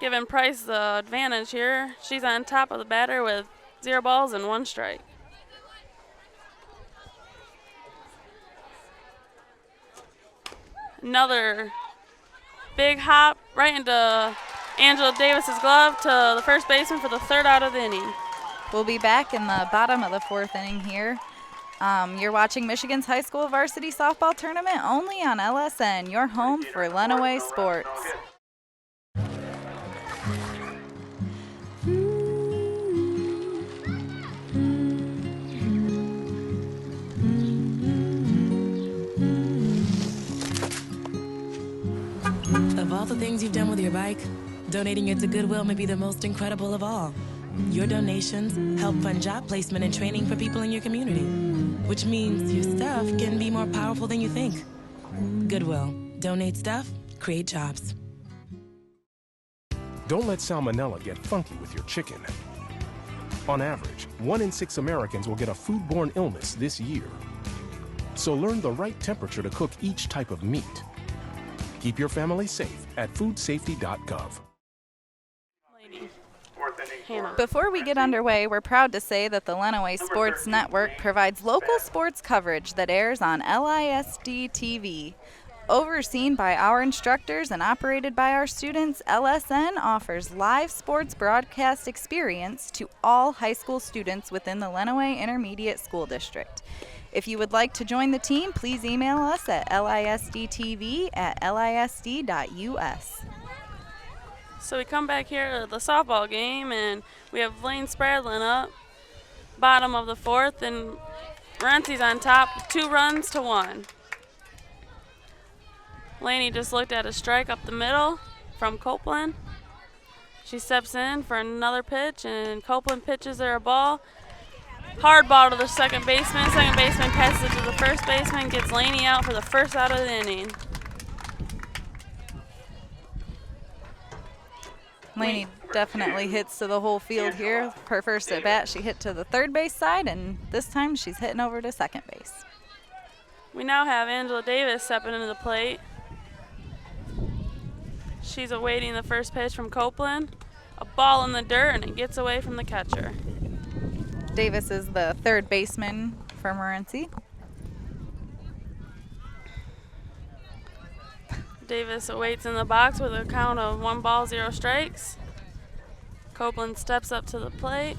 Giving Price the advantage here. She's on top of the batter with 0 balls and 1 strike. Another big hop right into Angela Davis's glove to the first baseman for the 3rd out of the inning. We'll be back in the bottom of the 4th inning here. You're watching Michigan's high school varsity softball tournament only on LSN, your home for Lenawee Sports. Of all the things you've done with your bike, donating it to Goodwill may be the most incredible of all. Your donations help fund job placement and training for people in your community, which means your stuff can be more powerful than you think. Goodwill. Donate stuff, create jobs. Don't let salmonella get funky with your chicken. On average, 1 in 6 Americans will get a foodborne illness this year. So learn the right temperature to cook each type of meat. Keep your family safe at foodsafety.gov. Before we get underway, we're proud to say that the Lenawee Sports Network provides local sports coverage that airs on LISD TV. Overseen by our instructors and operated by our students, LSN offers live sports broadcast experience to all high school students within the Lenawee Intermediate School District. If you would like to join the team, please email us at lisdtv@lisd.us. So we come back here to the softball game, and we have Lane Spradlin up, bottom of the fourth, and Morenci's on top, 2 runs to 1. Laney just looked at a strike up the middle from Copeland. She steps in for another pitch, and Copeland pitches her a ball. Hard ball to the second baseman. Second baseman passes it to the first baseman, gets Laney out for the first out of the inning. Laney definitely hits to the whole field here. Her first at bat, she hit to the third base side, and this time she's hitting over to second base. We now have Angela Davis stepping into the plate. She's awaiting the first pitch from Copeland. A ball in the dirt, and it gets away from the catcher. Davis is the third baseman for Morenci. Davis awaits in the box with a count of 1 ball, 0 strikes. Copeland steps up to the plate,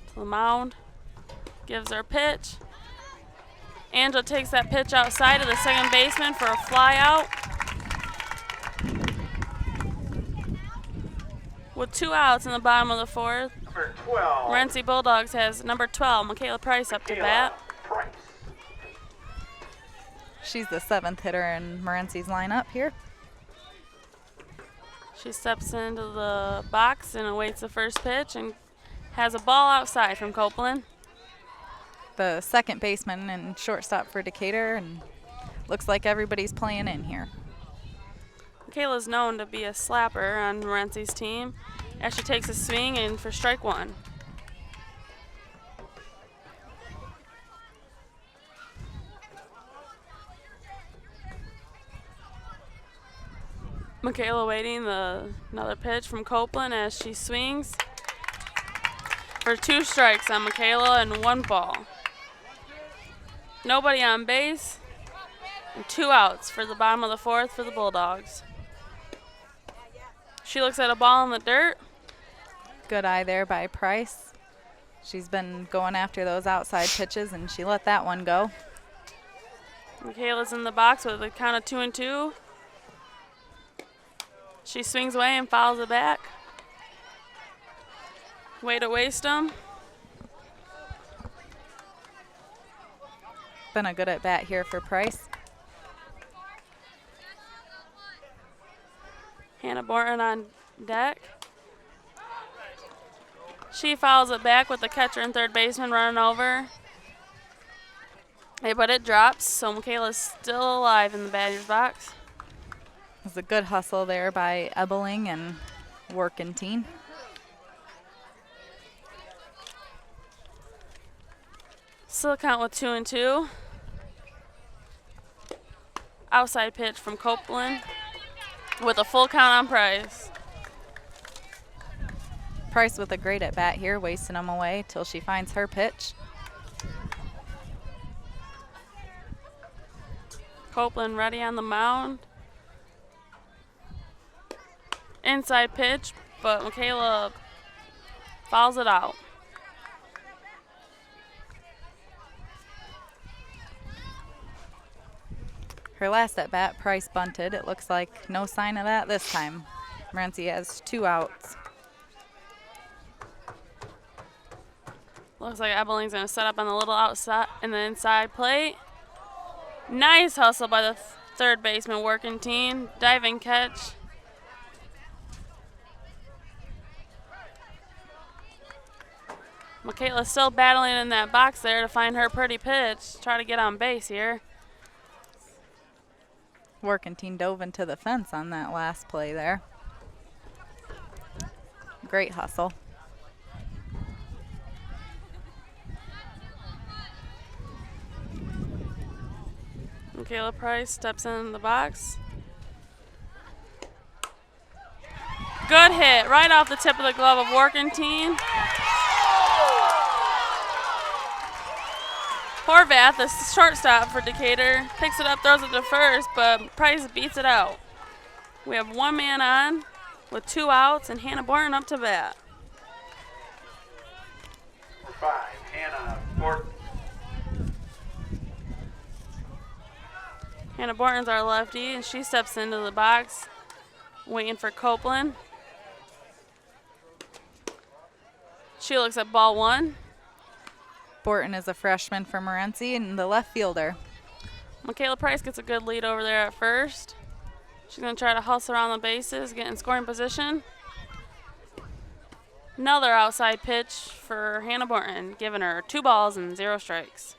to the mound, gives her a pitch. Angela takes that pitch outside of the second baseman for a fly out. With 2 outs in the bottom of the fourth, Morenci Bulldogs has number 12, Michaela Price, up to bat. She's the 7th hitter in Morenci's lineup here. She steps into the box and awaits the first pitch and has a ball outside from Copeland. The second baseman and shortstop for Decatur, and looks like everybody's playing in here. Michaela's known to be a slapper on Morenci's team as she takes a swing and for strike 1. Michaela waiting another pitch from Copeland as she swings for 2 strikes on Michaela and 1 ball. Nobody on base and 2 outs for the bottom of the fourth for the Bulldogs. She looks at a ball in the dirt. Good eye there by Price. She's been going after those outside pitches, and she let that one go. Michaela's in the box with a count of 2-2. She swings away and fouls it back. Way to waste them. Been a good at bat here for Price. Hannah Borton on deck. She fouls it back with the catcher and third baseman running over. Hey, but it drops, so Michaela's still alive in the batter's box. It was a good hustle there by Ebeling and Workentine. Still count with 2-2. Outside pitch from Copeland with a full count on Price. Price with a great at bat here, wasting them away till she finds her pitch. Copeland ready on the mound. Inside pitch, but Michaela fouls it out. Her last at bat, Price bunted. It looks like no sign of that this time. Morenci has 2 outs. Looks like Ebeling's going to set up on the little outside and the inside plate. Nice hustle by the third baseman, Workentine. Diving catch. Michaela's still battling in that box there to find her pretty pitch. Try to get on base here. Workentine dove into the fence on that last play there. Great hustle. Michaela Price steps in the box. Good hit right off the tip of the glove of Workentine. Horvath, the shortstop for Decatur, picks it up, throws it to first, but Price beats it out. We have one man on with 2 outs, and Hannah Borton up to bat. For 5, Hannah Borton. Hannah Borton's our lefty, and she steps into the box, waiting for Copeland. She looks at ball 1. Borton is a freshman for Morenci and the left fielder. Michaela Price gets a good lead over there at first. She's going to try to hustle around the bases, get in scoring position. Another outside pitch for Hannah Borton, giving her 2 balls and 0 strikes.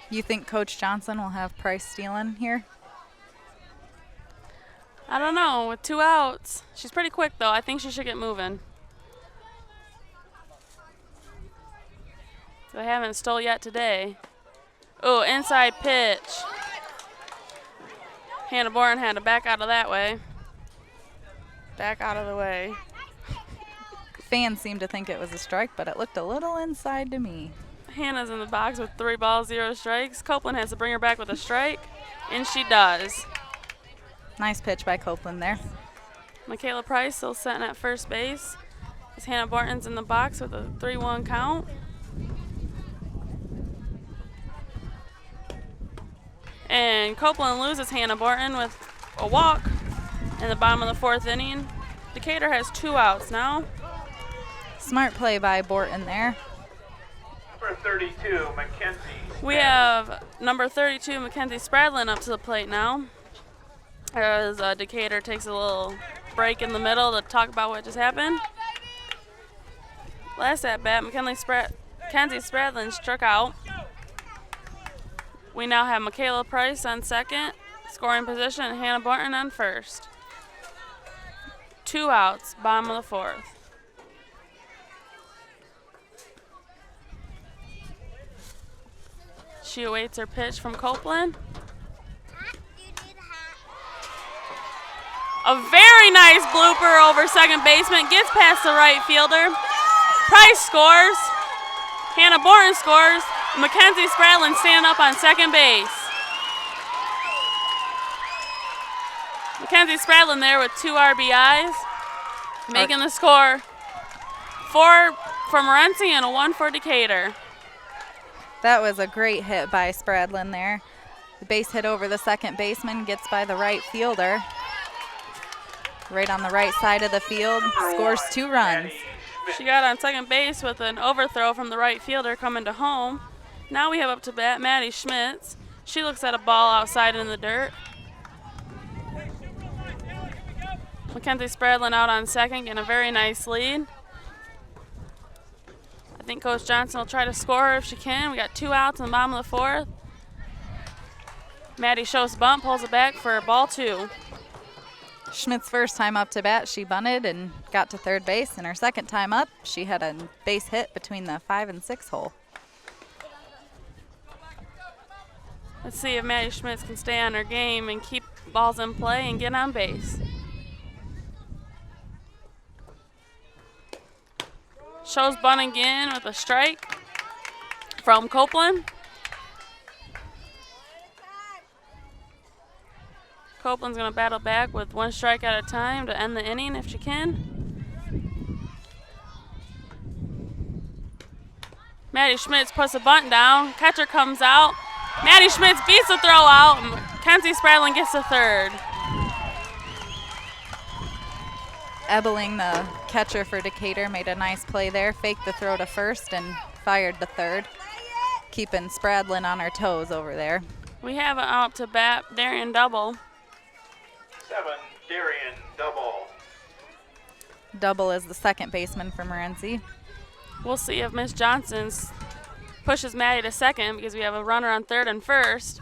You think Coach Johnson will have Price stealing here? I don't know, with 2 outs. She's pretty quick, though. I think she should get moving. They haven't stole yet today. Oh, inside pitch. Hannah Borton had to back out of that way. Back out of the way. Fans seem to think it was a strike, but it looked a little inside to me. Hannah's in the box with 3 balls, 0 strikes. Copeland has to bring her back with a strike, and she does. Nice pitch by Copeland there. Michaela Price still sitting at first base as Hannah Borton's in the box with a 3-1 count. And Copeland loses Hannah Borton with a walk in the bottom of the 4th inning. Decatur has 2 outs now. Smart play by Borton there. Number 32, Mackenzie. We have number 32, Mackenzie Spradlin, up to the plate now. As Decatur takes a little break in the middle to talk about what just happened. Last at bat, Mackenzie Spradlin struck out. We now have Michaela Price on second, scoring position, and Hannah Borton on first. 2 outs, bottom of the 4th. She awaits her pitch from Copeland. A very nice blooper over second baseman, gets past the right fielder. Price scores. Hannah Borton scores. Mackenzie Spradlin standing up on second base. Mackenzie Spradlin there with 2 RBIs, making the score 4 for Morenci and a 1 for Decatur. That was a great hit by Spradlin there. The base hit over the second baseman, gets by the right fielder. Right on the right side of the field, scores 2 runs. She got on second base with an overthrow from the right fielder coming to home. Now we have up to bat Maddie Schmitz. She looks at a ball outside in the dirt. Mackenzie Spradlin out on second, getting a very nice lead. I think Coach Johnson will try to score her if she can. We got 2 outs in the bottom of the 4th. Maddie shows bunt, pulls it back for ball 2. Schmidt's first time up to bat, she bunted and got to third base. And her second time up, she had a base hit between the 5 and 6 hole. Let's see if Maddie Schmitz can stay on her game and keep balls in play and get on base. Shows bunt again with a strike from Copeland. Copeland's going to battle back with 1 strike at a time to end the inning if she can. Maddie Schmitz puts a bunt down. Catcher comes out. Maddie Schmitz beats the throw out. Mackenzie Spradlin gets the third. Ebeling, the catcher for Decatur, made a nice play there. Faked the throw to first and fired the third, keeping Spradlin on her toes over there. We have an out to bat, Darian Double. 7, Darian Double. Double is the second baseman for Morenci. We'll see if Miss Johnson pushes Maddie to second because we have a runner on third and first.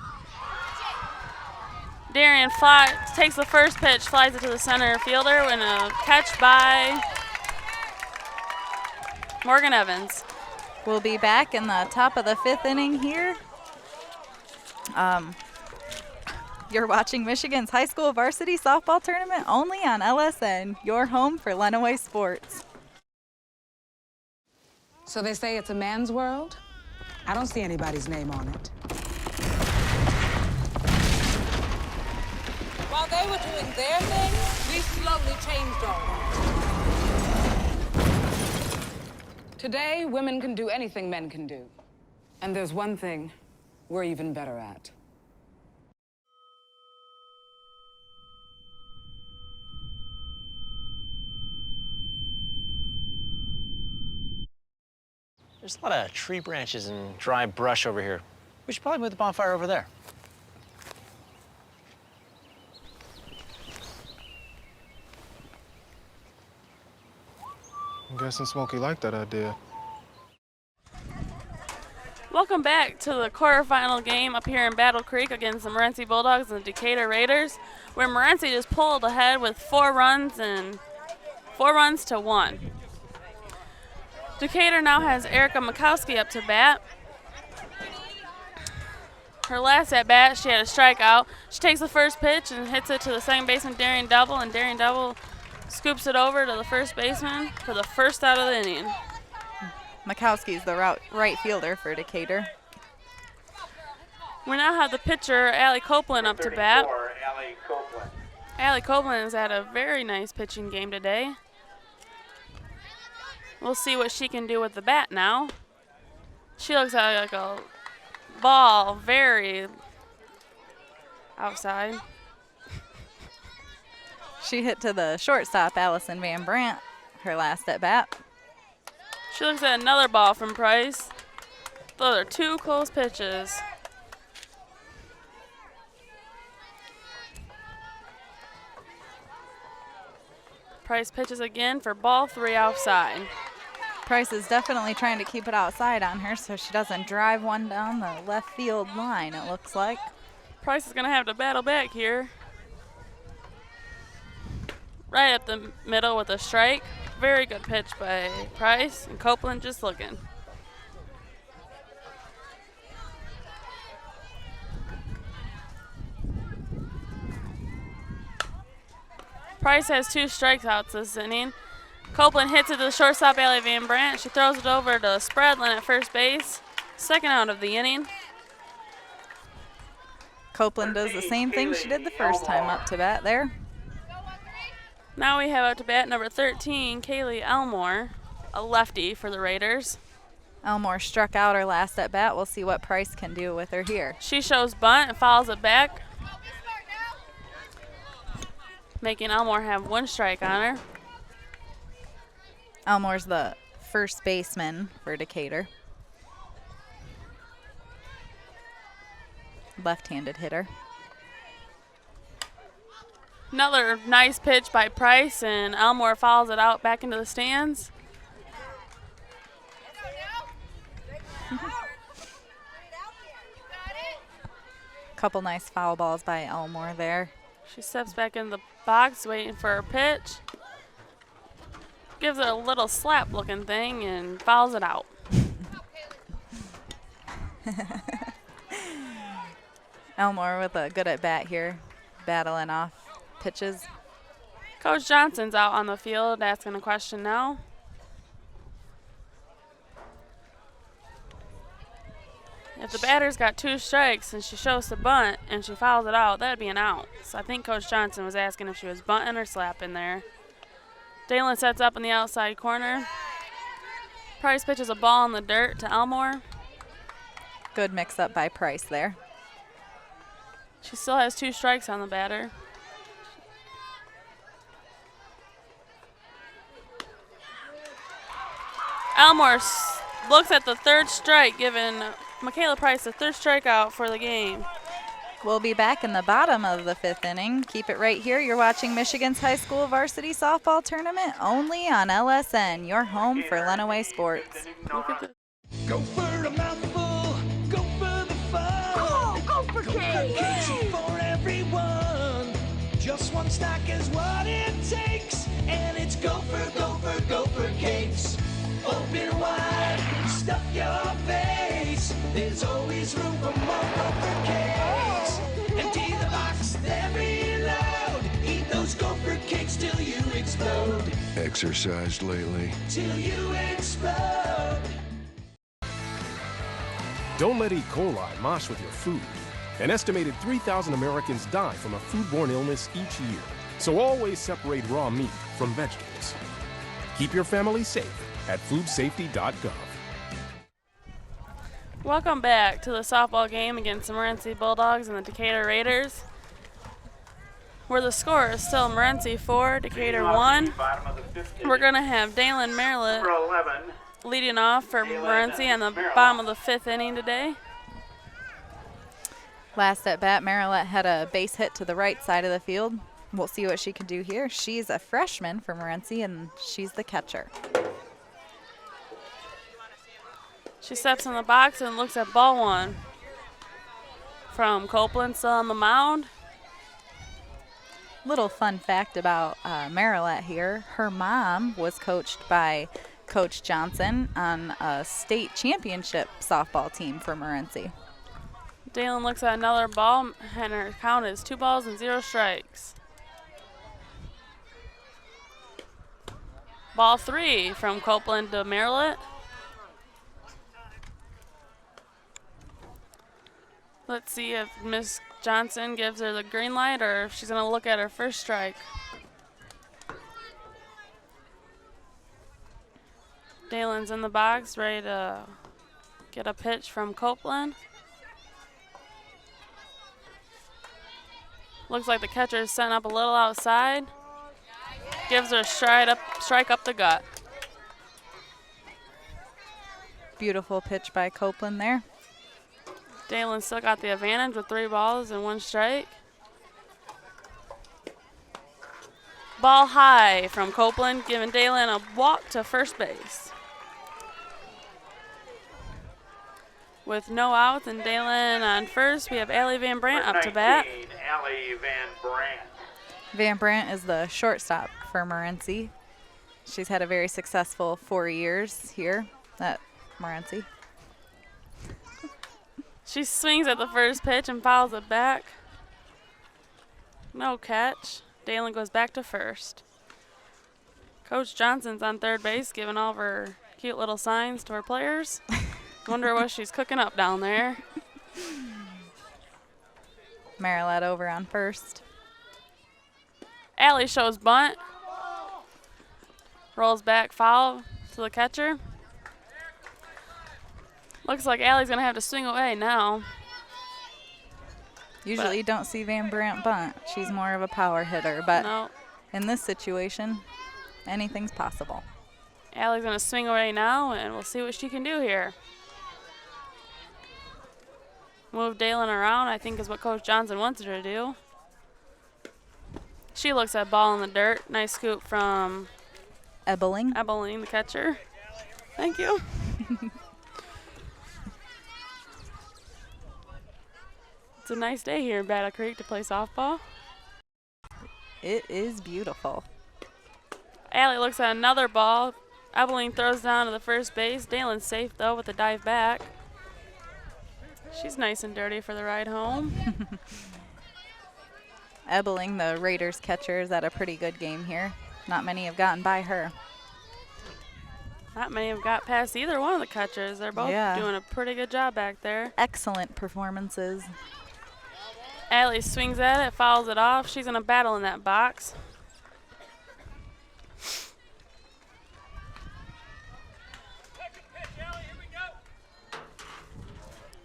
Darian takes the first pitch, flies it to the center fielder, and a catch by Morgan Evans. We'll be back in the top of the 5th inning here. You're watching Michigan's high school varsity softball tournament only on LSN, your home for Lenawee Sports. So they say it's a man's world, I don't see anybody's name on it. While they were doing their thing, we slowly changed all. Today, women can do anything men can do. And there's one thing we're even better at. There's a lot of tree branches and dry brush over here. We should probably move the bonfire over there. I'm guessing Smokey liked that idea. Welcome back to the quarterfinal game up here in Battle Creek against the Morenci Bulldogs and the Decatur Raiders, where Morenci just pulled ahead with 4 runs to 1. Decatur now has Erica Mikowski up to bat. Her last at bat, she had a strikeout. She takes the first pitch and hits it to the second baseman, Darian Double, and Darian Double scoops it over to the first baseman for the first out of the inning. Mikowski's the right fielder for Decatur. We now have the pitcher, Allie Copeland, up to bat. Allie Copeland. Allie Copeland has had a very nice pitching game today. We'll see what she can do with the bat now. She looks like a ball very outside. She hit to the shortstop, Allison Van Brandt, her last at bat. She looks at another ball from Price. Those are 2 close pitches. Price pitches again for ball 3 outside. Price is definitely trying to keep it outside on her so she doesn't drive one down the left field line, it looks like. Price is going to have to battle back here. Right up the middle with a strike. Very good pitch by Price, and Copeland just looking. Price has 2 strikeouts this inning. Copeland hits it to the shortstop, Allie Van Brandt. She throws it over to Spradlin at first base. Second out of the inning. Copeland does the same thing she did the first time up to bat there. Now we have up to bat number 13, Kaylee Elmore, a lefty for the Raiders. Elmore struck out her last at bat. We'll see what Price can do with her here. She shows bunt and fouls it back, making Elmore have 1 strike on her. Elmore's the first baseman for Decatur. Left-handed hitter. Another nice pitch by Price, and Elmore fouls it out back into the stands. Couple nice foul balls by Elmore there. She steps back in the box waiting for her pitch. Gives it a little slap looking thing and fouls it out. Elmore with a good at bat here, battling off pitches. Coach Johnson's out on the field asking a question now. If the batter's got 2 strikes and she shows the bunt and she fouls it out, that'd be an out. So I think Coach Johnson was asking if she was bunting or slapping there. Dalen sets up in the outside corner. Price pitches a ball in the dirt to Elmore. Good mix-up by Price there. She still has 2 strikes on the batter. Elmore looks at the 3rd strike, giving Michaela Price the 3rd strikeout for the game. We'll be back in the bottom of the 5th inning. Keep it right here. You're watching Michigan's High School Varsity Softball Tournament only on LSN, your home for Lenawee Sports. Look at this. Go for a mouthful, go for the fun. Oh, go for cake! Cakes are for everyone. Just 1 stack is what it takes. And it's go for cakes. Open wide, stuff your face. There's always room for more Gopher cakes. Empty the box, then reload. Eat those Gopher cakes till you explode. Exercised lately? Till you explode. Don't let E. coli mosh with your food. An estimated 3,000 Americans die from a foodborne illness each year. So always separate raw meat from vegetables. Keep your family safe at foodsafety.gov. Welcome back to the softball game against the Morenci Bulldogs and the Decatur Raiders, where the score is still Morenci 4, Decatur 1. We're going to have Dalen Merlett leading off for Morenci on the bottom of the 5th inning today. Last at bat, Merlett had a base hit to the right side of the field. We'll see what she can do here. She's a freshman for Morenci, and she's the catcher. She steps in the box and looks at ball 1 from Copeland, still on the mound. Little fun fact about Merlett here. Her mom was coached by Coach Johnson on a state championship softball team for Morenci. Dalen looks at another ball, and her count is 2 balls and 0 strikes. Ball 3 from Copeland to Merlett. Let's see if Miss Johnson gives her the green light or if she's going to look at her first strike. Dalen's in the box, ready to get a pitch from Copeland. Looks like the catcher is setting up a little outside. Gives her a strike up the gut. Beautiful pitch by Copeland there. Dalen still got the advantage with 3 balls and 1 strike. Ball high from Copeland, giving Dalen a walk to first base. With no outs and Dalen on first, we have Allie Van Brandt up to bat. Allie Van Brandt. Van Brandt is the shortstop for Morenci. She's had a very successful 4 years here at Morenci. She swings at the first pitch and fouls it back. No catch. Dalen goes back to first. Coach Johnson's on third base, giving all of her cute little signs to her players. Wonder what she's cooking up down there. Merlett over on first. Allie shows bunt. Rolls back, foul to the catcher. Looks like Allie's going to have to swing away now. Usually you don't see Van Brandt bunt. She's more of a power hitter, but no. In this situation, anything's possible. Allie's going to swing away now, and we'll see what she can do here. Move Dalen around, I think is what Coach Johnson wants her to do. She looks at ball in the dirt. Nice scoop from Ebeling, the catcher. Thank you. It's a nice day here in Battle Creek to play softball. It is beautiful. Allie looks at another ball. Ebeling throws down to the first base. Dalen's safe, though, with a dive back. She's nice and dirty for the ride home. Ebeling, the Raiders catcher, is at a pretty good game here. Not many have gotten by her. Not many have got past either one of the catchers. They're both doing a pretty good job back there. Excellent performances. Allie swings at it, fouls it off. She's in a battle in that box.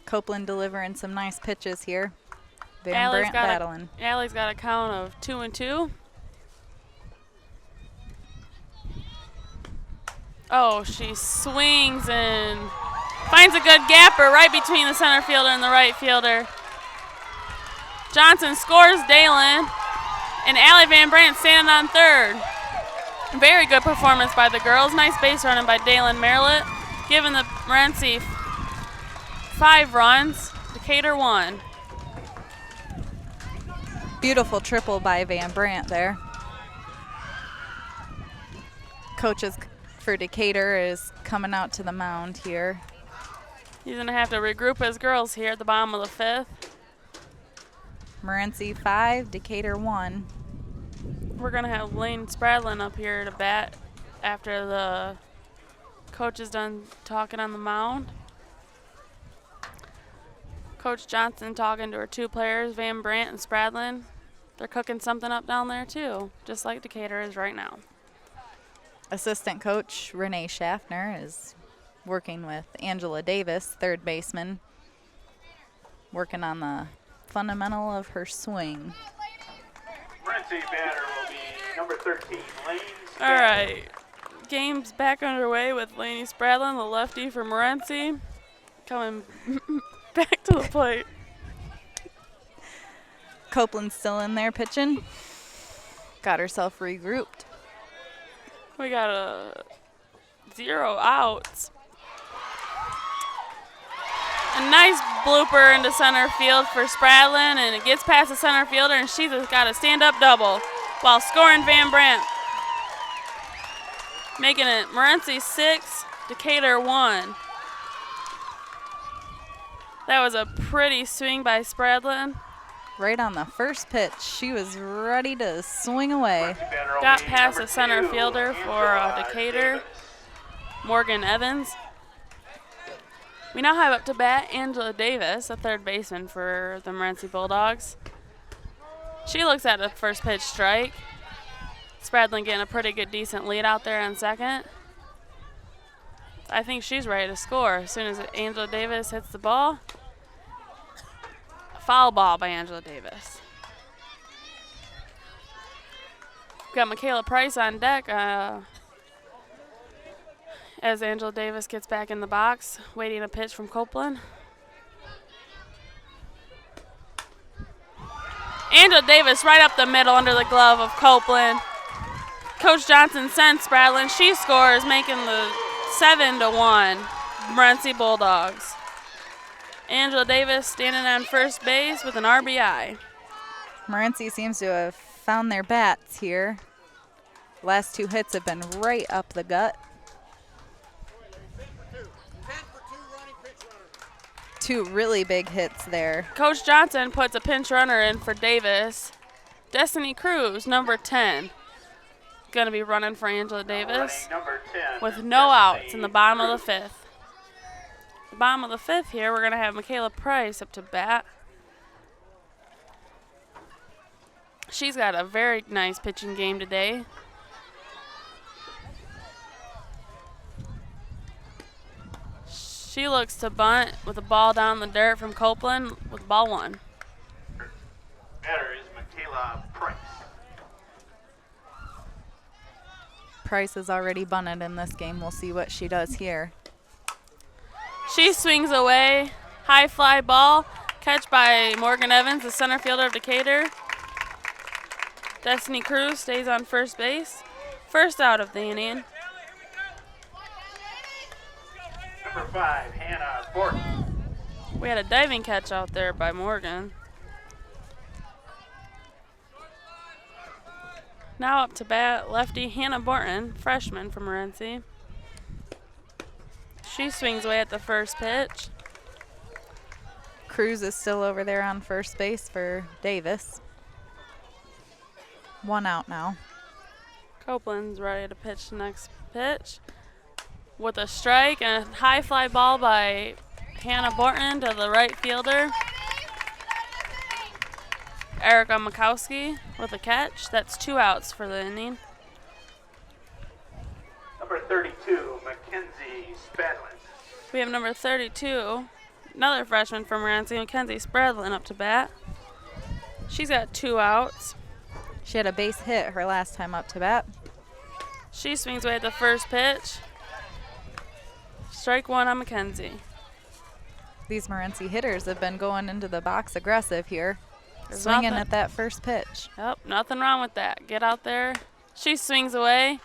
Copeland delivering some nice pitches here. Van Brandt battling. Allie's got a count of 2-2. Oh, she swings and finds a good gapper right between the center fielder and the right fielder. Johnson scores Dalen, and Allie Van Brandt standing on third. Very good performance by the girls. Nice base running by Dalen Merlett, giving the Morenci 5 runs, Decatur 1. Beautiful triple by Van Brandt there. Coaches for Decatur is coming out to the mound here. He's going to have to regroup his girls here at the bottom of the 5th. Morenci 5, Decatur 1. We're going to have Lane Spradlin up here to bat after the coach is done talking on the mound. Coach Johnson talking to her two players, Van Brandt and Spradlin. They're cooking something up down there too, just like Decatur is right now. Assistant coach Renee Schaffner is working with Angela Davis, third baseman, working on the fundamental of her swing. Morenci batter will be number 13, Lane Spradlin. All right, game's back underway with Laney Spradlin, the lefty for Morenci, coming back to the plate. Copeland's still in there pitching. Got herself regrouped. We got a 0 outs. A nice blooper into center field for Spradlin, and it gets past the center fielder, and she's got a stand-up double while scoring Van Brandt. Making it Morenci 6, Decatur 1. That was a pretty swing by Spradlin. Right on the first pitch, she was ready to swing away. Got past the center fielder for Decatur, Morgan Evans. We now have up to bat Angela Davis, a third baseman for the Morenci Bulldogs. She looks at a first pitch strike. Spradlin getting a pretty good, decent lead out there on second. I think she's ready to score as soon as Angela Davis hits the ball. Foul ball by Angela Davis. We've got Michaela Price on deck as Angela Davis gets back in the box, waiting a pitch from Copeland. Angela Davis right up the middle under the glove of Copeland. Coach Johnson sends Spradlin. She scores, making the 7-1 Morenci Bulldogs. Angela Davis standing on first base with an RBI. Morenci seems to have found their bats here. Last two hits have been right up the gut. Two really big hits there. Coach Johnson puts a pinch runner in for Davis. Destiny Cruz, number 10. Going to be running for Angela Davis with no outs in the bottom of the fifth. The bottom of the fifth here, we're going to have Michaela Price up to bat. She's got a very nice pitching game today. She looks to bunt with a ball down the dirt from Copeland with ball one. Batter is Michaela Price. Price has already bunted in this game. We'll see what she does here. She swings away. High fly ball. Catch by Morgan Evans, the center fielder of Decatur. Destiny Cruz stays on first base. First out of the inning. Number 5, Hannah Borton. We had a diving catch out there by Morgan. Now up to bat, lefty Hannah Borton, freshman from Morenci. She swings away at the first pitch. Cruz is still over there on first base for Davis. One out now. Copeland's ready to pitch the next pitch with a strike and a high fly ball by Hannah Borton to the right fielder. Erica Mikowski with a catch. That's 2 outs for the inning. Number 32, Mackenzie Spradlin. We have number 32, another freshman from Morenci, Mackenzie Spradlin up to bat. She's got 2 outs. She had a base hit her last time up to bat. She swings away at the first pitch. Strike one on Mackenzie. These Morenci hitters have been going into the box aggressive here. There's swinging nothing. At that first pitch. Yep, nothing wrong with that. Get out there. She swings away.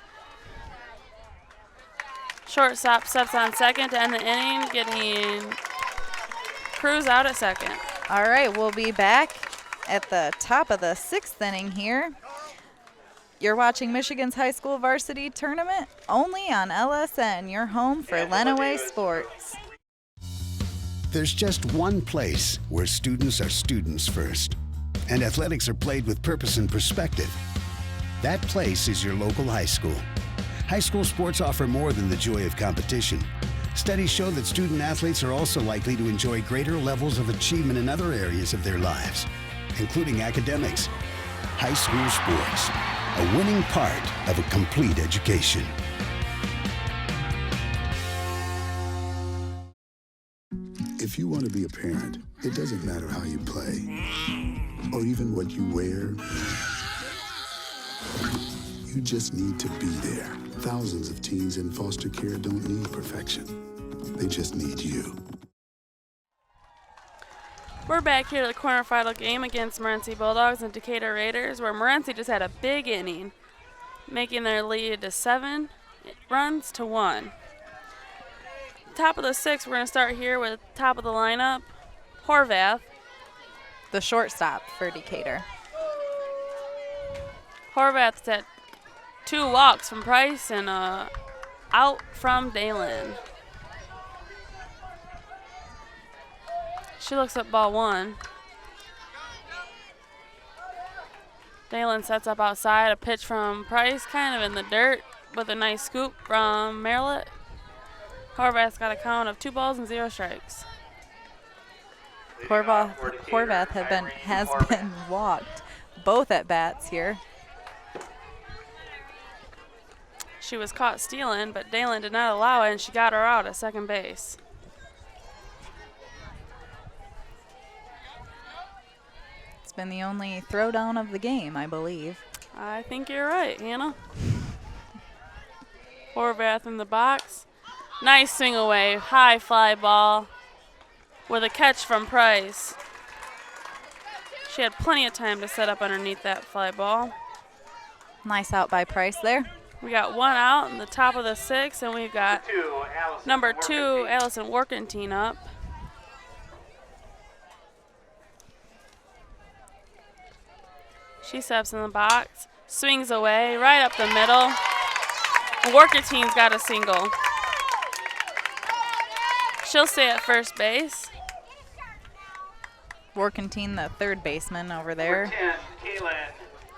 Shortstop steps on second to end the inning, getting Cruz out at second. All right, we'll be back at the top of the 6th inning here. You're watching Michigan's high school varsity tournament only on LSN, your home for Lenawee Sports. There's just one place where students are students first, and athletics are played with purpose and perspective. That place is your local high school. High school sports offer more than the joy of competition. Studies show that student athletes are also likely to enjoy greater levels of achievement in other areas of their lives, including academics. High school sports, a winning part of a complete education. If you want to be a parent, it doesn't matter how you play or even what you wear. You just need to be there. Thousands of teens in foster care don't need perfection. They just need you. We're back here at the quarterfinal game against Morenci Bulldogs and Decatur Raiders, where Morenci just had a big inning, making their lead to 7 runs to 1. Top of the 6th, we're going to start here with top of the lineup, Horvath. The shortstop for Decatur. Horvath's at 2 walks from Price and out from Dalen. She looks at ball 1. Dalen sets up outside, a pitch from Price, kind of in the dirt, with a nice scoop from Maryland. Horvath's got a count of 2 balls and 0 strikes. Horvath has been walked both at bats here. She was caught stealing, but Dalen did not allow it, and she got her out at second base. It's been the only throwdown of the game, I believe. I think you're right, Hannah. Horvath in the box. Nice swing away, high fly ball with a catch from Price. She had plenty of time to set up underneath that fly ball. Nice out by Price there. We got 1 out in the top of the 6th, and we've got number 2, Allison Workentine up. She steps in the box, swings away, right up the middle. Workentine's got a single. She'll stay at first base. Workentine, the third baseman over there,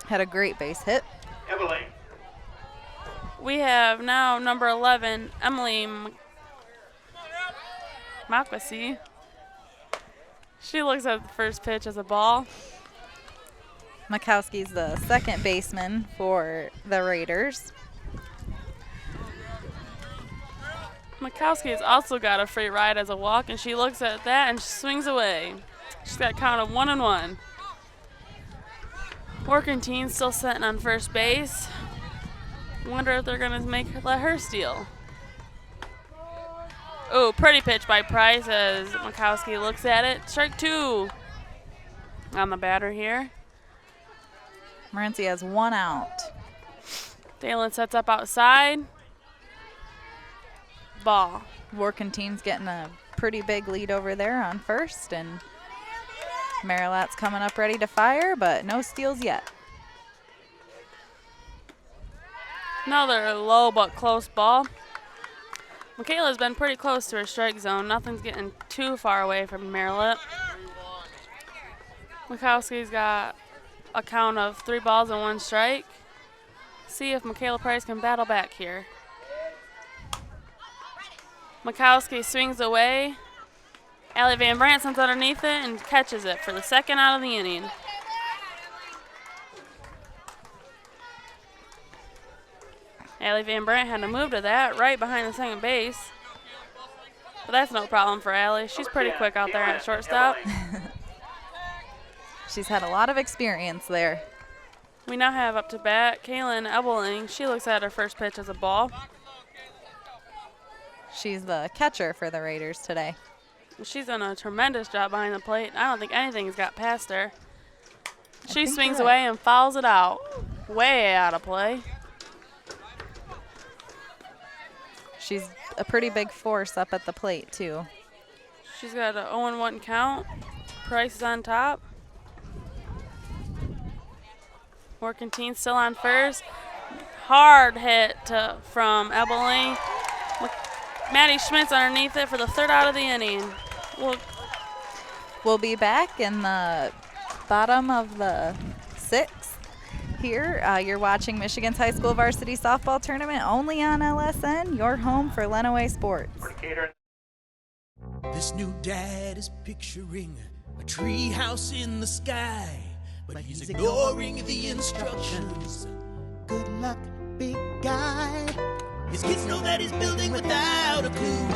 had a great base hit. We have now number 11, Emily Makwasi. She looks at the first pitch as a ball. Makowski's the second baseman for the Raiders. Makowski has also got a free ride as a walk, and she looks at that and swings away. She's got a count of 1-1. Workentine still sitting on first base. Wonder if they're gonna let her steal. Oh, pretty pitch by Price as Makowski looks at it. Strike 2 on the batter here. Morenci has 1 out. Dalen sets up outside. Ball. Workentine's getting a pretty big lead over there on first, and Marilat's coming up ready to fire, but no steals yet. Another low but close ball. Michaela's been pretty close to her strike zone. Nothing's getting too far away from Maryland. Makowski's got a count of 3 balls and 1 strike. See if Michaela Price can battle back here. Makowski swings away. Allie Van Brandt sends underneath it and catches it for the 2nd out of the inning. Allie Van Brandt had to move to that right behind the second base. But that's no problem for Allie. She's pretty quick out there at shortstop. She's had a lot of experience there. We now have up to bat Kaylin Ebeling. She looks at her first pitch as a ball. She's the catcher for the Raiders today. She's done a tremendous job behind the plate. I don't think anything's got past her. She swings away and fouls it out. Way out of play. She's a pretty big force up at the plate, too. She's got an 0-1 count. Price is on top. Workentine still on first. Hard hit from Ebeling. Maddie Schmidt's underneath it for the 3rd out of the inning. We'll be back in the bottom of the 6th. here. You're watching Michigan's high school varsity softball tournament only on LSN, your home for Lenawee Sports. This new dad is picturing a tree house in the sky, but he's ignoring the instructions. Good luck, big guy. His kids know that he's building without a clue.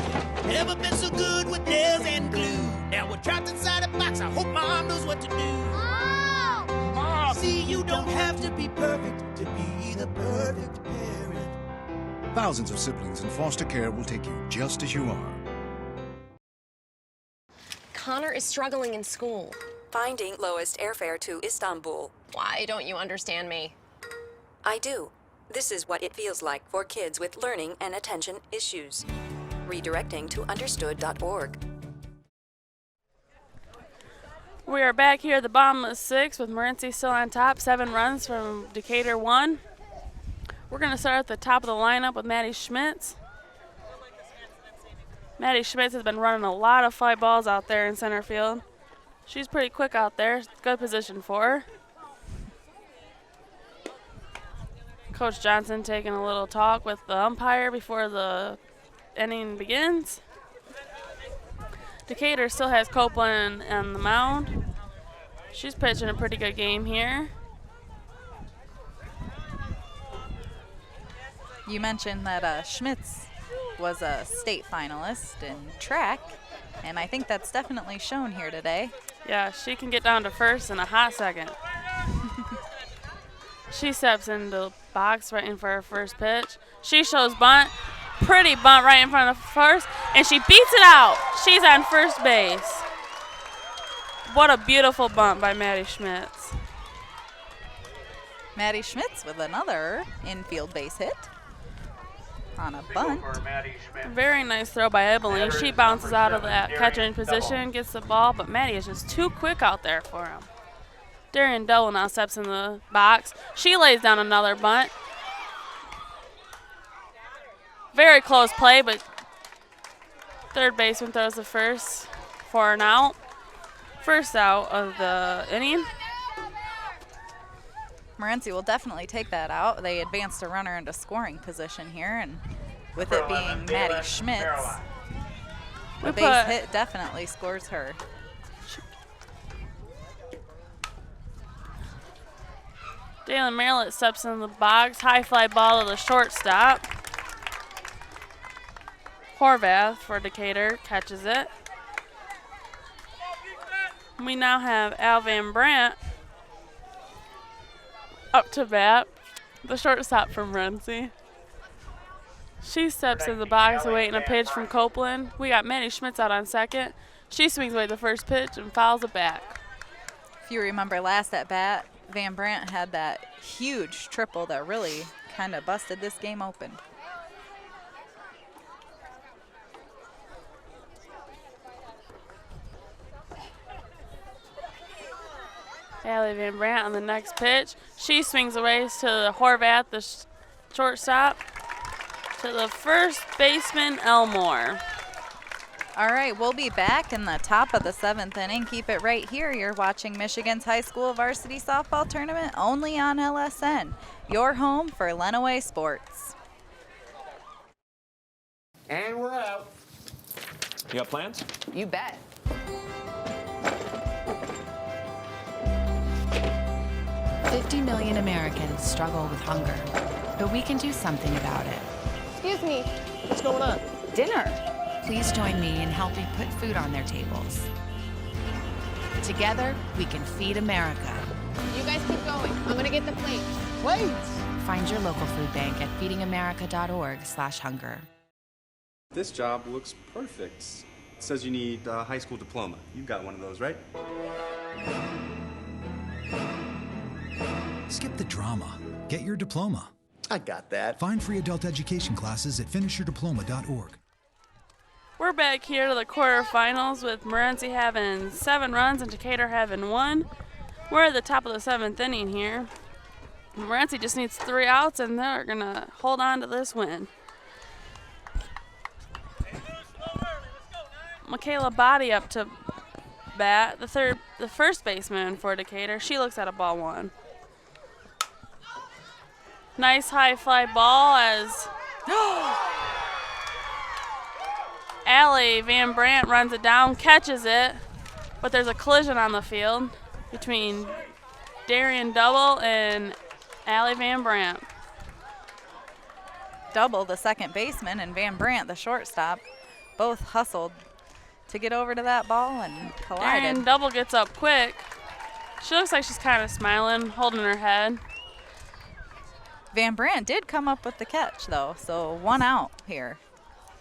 Never been so good with nails and glue. Now we're trapped inside a box. I hope mom knows what to do. Mom! See, you don't have to be perfect to be the perfect parent. Thousands of siblings in foster care will take you just as you are. Connor is struggling in school. Finding lowest airfare to Istanbul. Why don't you understand me? I do. This is what it feels like for kids with learning and attention issues. Redirecting to understood.org. We are back here at the bottom of the 6th with Morenci still on top, 7 runs from Decatur 1. We're going to start at the top of the lineup with Maddie Schmitz. Maddie Schmitz has been running a lot of fly balls out there in center field. She's pretty quick out there. Good position for her. Coach Johnson taking a little talk with the umpire before the inning begins. Decatur still has Copeland on the mound. She's pitching a pretty good game here. You mentioned that Schmitz was a state finalist in track, and I think that's definitely shown here today. Yeah, she can get down to first in a hot second. She steps into the box right in for her first pitch. She shows bunt. Pretty bunt right in front of first, and she beats it out. She's on first base. What a beautiful bunt by Maddie Schmitz. Maddie Schmitz with another infield base hit on a bunt. Very nice throw by Ebeling. She bounces out of that catching position, gets the ball, but Maddie is just too quick out there for him. Darian Dowell now steps in the box. She lays down another bunt. Very close play, but third baseman throws the first for an out. First out of the inning. Morenci will definitely take that out. They advanced a runner into scoring position here, and with it being Maddie Schmitz, the base hit definitely scores her. Dalen Merlett steps in the box. High fly ball to the shortstop. Horvath for Decatur catches it. We now have Al Van Brandt up to bat, the shortstop from Morenci. She steps in the box awaiting a pitch from Copeland. We got Maddie Schmitz out on second. She swings away the first pitch and fouls it back. If you remember last at bat, Van Brandt had that huge triple that really kind of busted this game open. Allie Van Brandt on the next pitch. She swings away to Horvath, the shortstop, to the first baseman, Elmore. All right, we'll be back in the top of the 7th inning. Keep it right here. You're watching Michigan's high school varsity softball tournament only on LSN, your home for Lenawee Sports. And we're out. You got plans? You bet. $50 million Americans struggle with hunger, but we can do something about it. Excuse me. What's going on? Dinner. Please join me in helping put food on their tables. Together, we can feed America. You guys keep going. I'm gonna get the plates. Plates? Find your local food bank at feedingamerica.org/hunger. This job looks perfect. It says you need a high school diploma. You've got one of those, right? Skip the drama. Get your diploma. I got that. Find free adult education classes at finishyourdiploma.org. We're back here to the quarterfinals with Morenci having 7 runs and Decatur having 1. We're at the top of the 7th inning here. Morenci just needs 3 outs and they're going to hold on to this win. Michaela Body up to bat, the first baseman for Decatur. She looks at a ball 1. Nice high fly ball as Allie Van Brandt runs it down, catches it, but there's a collision on the field between Darian Double and Allie Van Brandt. Double, the second baseman, and Van Brandt, the shortstop, both hustled to get over to that ball and collided. Darian Double gets up quick. She looks like she's kind of smiling, holding her head. Van Brandt did come up with the catch, though, so 1 out here.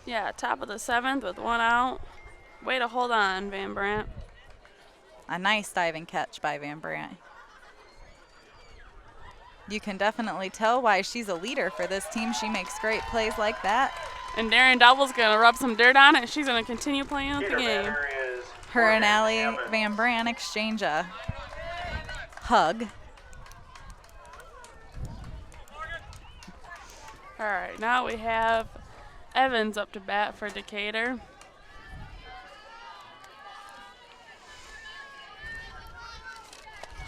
Yeah, top of the 7th with 1 out. Way to hold on, Van Brandt. A nice diving catch by Van Brandt. You can definitely tell why she's a leader for this team. She makes great plays like that. And Darian Double's going to rub some dirt on it. She's going to continue playing with the game. Her and Allie Van Brandt exchange a hug. All right, now we have Evans up to bat for Decatur.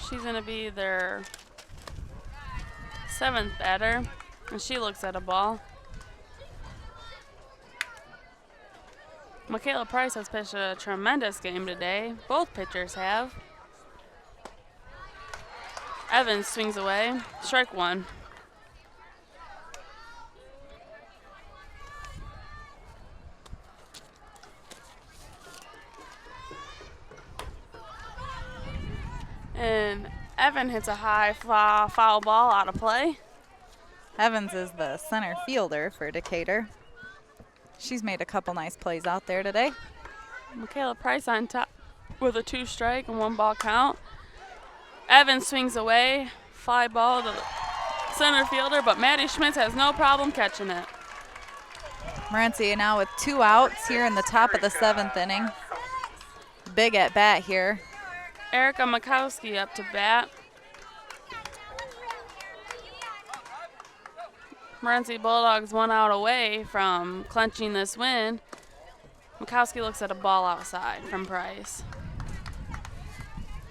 She's going to be their 7th batter, and she looks at a ball. Michaela Price has pitched a tremendous game today. Both pitchers have. Evans swings away. Strike 1. And Evan hits a high foul ball out of play. Evans is the center fielder for Decatur. She's made a couple nice plays out there today. Michaela Price on top with a 2-strike and 1-ball count. Evans swings away, fly ball to the center fielder, but Maddie Schmitz has no problem catching it. Morenci now with 2 outs here in the top of the 7th inning. Big at bat here. Erica Makowski up to bat. Morenci Bulldogs 1 out away from clinching this win. Makowski looks at a ball outside from Price.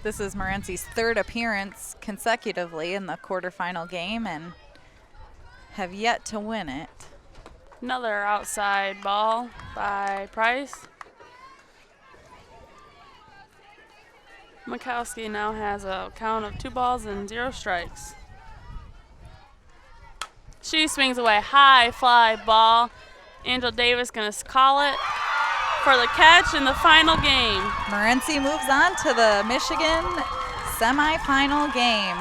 This is Morenci's 3rd appearance consecutively in the quarterfinal game and have yet to win it. Another outside ball by Price. Makowski now has a count of 2 balls and 0 strikes. She swings away, high fly ball. Angel Davis gonna call it for the catch in the final game. Morenci moves on to the Michigan semifinal game.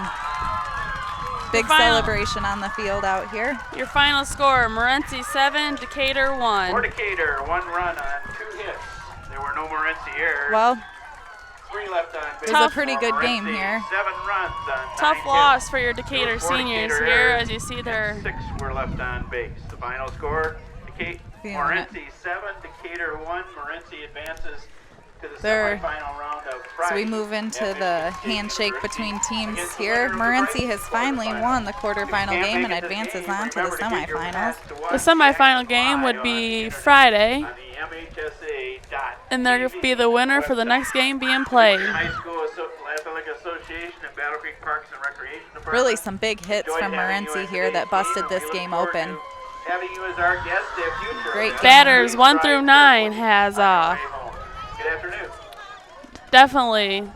Big celebration on the field out here. Your final score, Morenci 7, Decatur 1. For Decatur, 1 run on 2 hits. There were no Morenci errors. Well, 3 left on base. it was a pretty good game here. 7 runs on Tough 9 loss hits. for your Decatur There were 4 seniors Decatur here, errors, as you see there. 6 were left on base. The final score, Morenci 7, Decatur 1. Morenci advances to the semifinal round of Friday. So we move into the handshake between teams here. Morenci has finally won the quarterfinal game and advances on to the semifinals. The semifinal game would be Friday, and they're going to be the winner for the next game being played. High School Athletic Association and Battle Creek Parks and Recreation Department. Really some big hits from Morenci here that busted this game open. Having you as our guest, future great game. Batters 1 through 9 has Good afternoon. definitely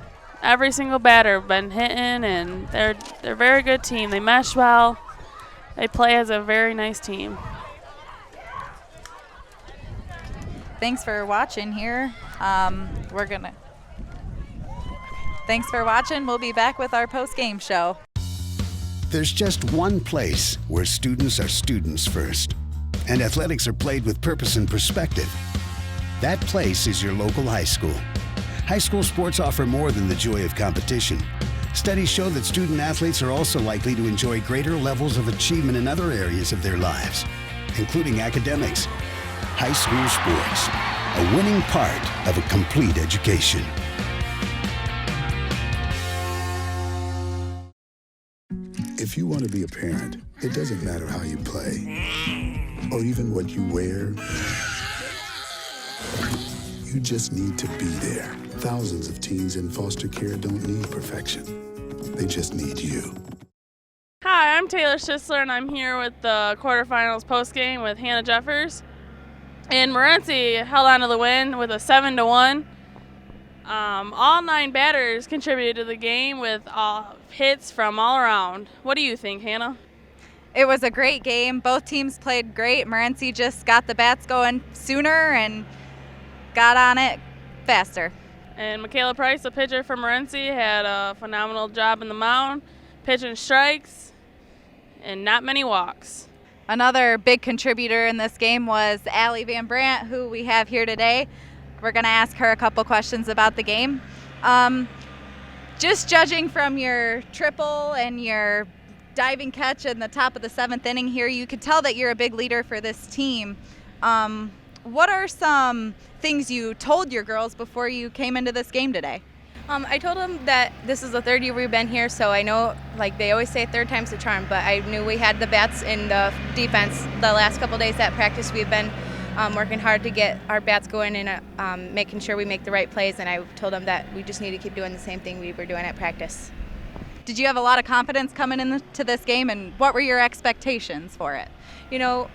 every single batter been hitting, and they're a very good team. They mesh well. They play as a very nice team. Thanks for watching here. Thanks for watching. We'll be back with our post-game show. There's just one place where students are students first, and athletics are played with purpose and perspective. That place is your local high school. High school sports offer more than the joy of competition. Studies show that student athletes are also likely to enjoy greater levels of achievement in other areas of their lives, including academics. High school sports, a winning part of a complete education. If you want to be a parent, it doesn't matter how you play or even what you wear. You just need to be there. Thousands of teens in foster care don't need perfection. They just need you. Hi. Hi, I'm Taylor Schisler, and I'm here with the quarterfinals postgame with Hannah Jeffers. And Morenci held on to the win with a 7-1. All 9 batters contributed to the game with hits from all around. What do you think, Hannah? It was a great game. Both teams played great. Morenci just got the bats going sooner and got on it faster. And Michaela Price, the pitcher for Morenci, had a phenomenal job in the mound, pitching strikes and not many walks. Another big contributor in this game was Allie Van Brandt, who we have here today. We're going to ask her a couple questions about the game. Just judging from your triple and your diving catch in the top of the 7th inning here, you could tell that you're a big leader for this team. What are some things you told your girls before you came into this game today? I told them that this is the 3rd year we've been here, so I know, like they always say, 3rd time's the charm, but I knew we had the bats in the defense. The last couple days at practice, we've been working hard to get our bats going and making sure we make the right plays, and I told them that we just need to keep doing the same thing we were doing at practice. Did you have a lot of confidence coming into this game, and what were your expectations for it? You know,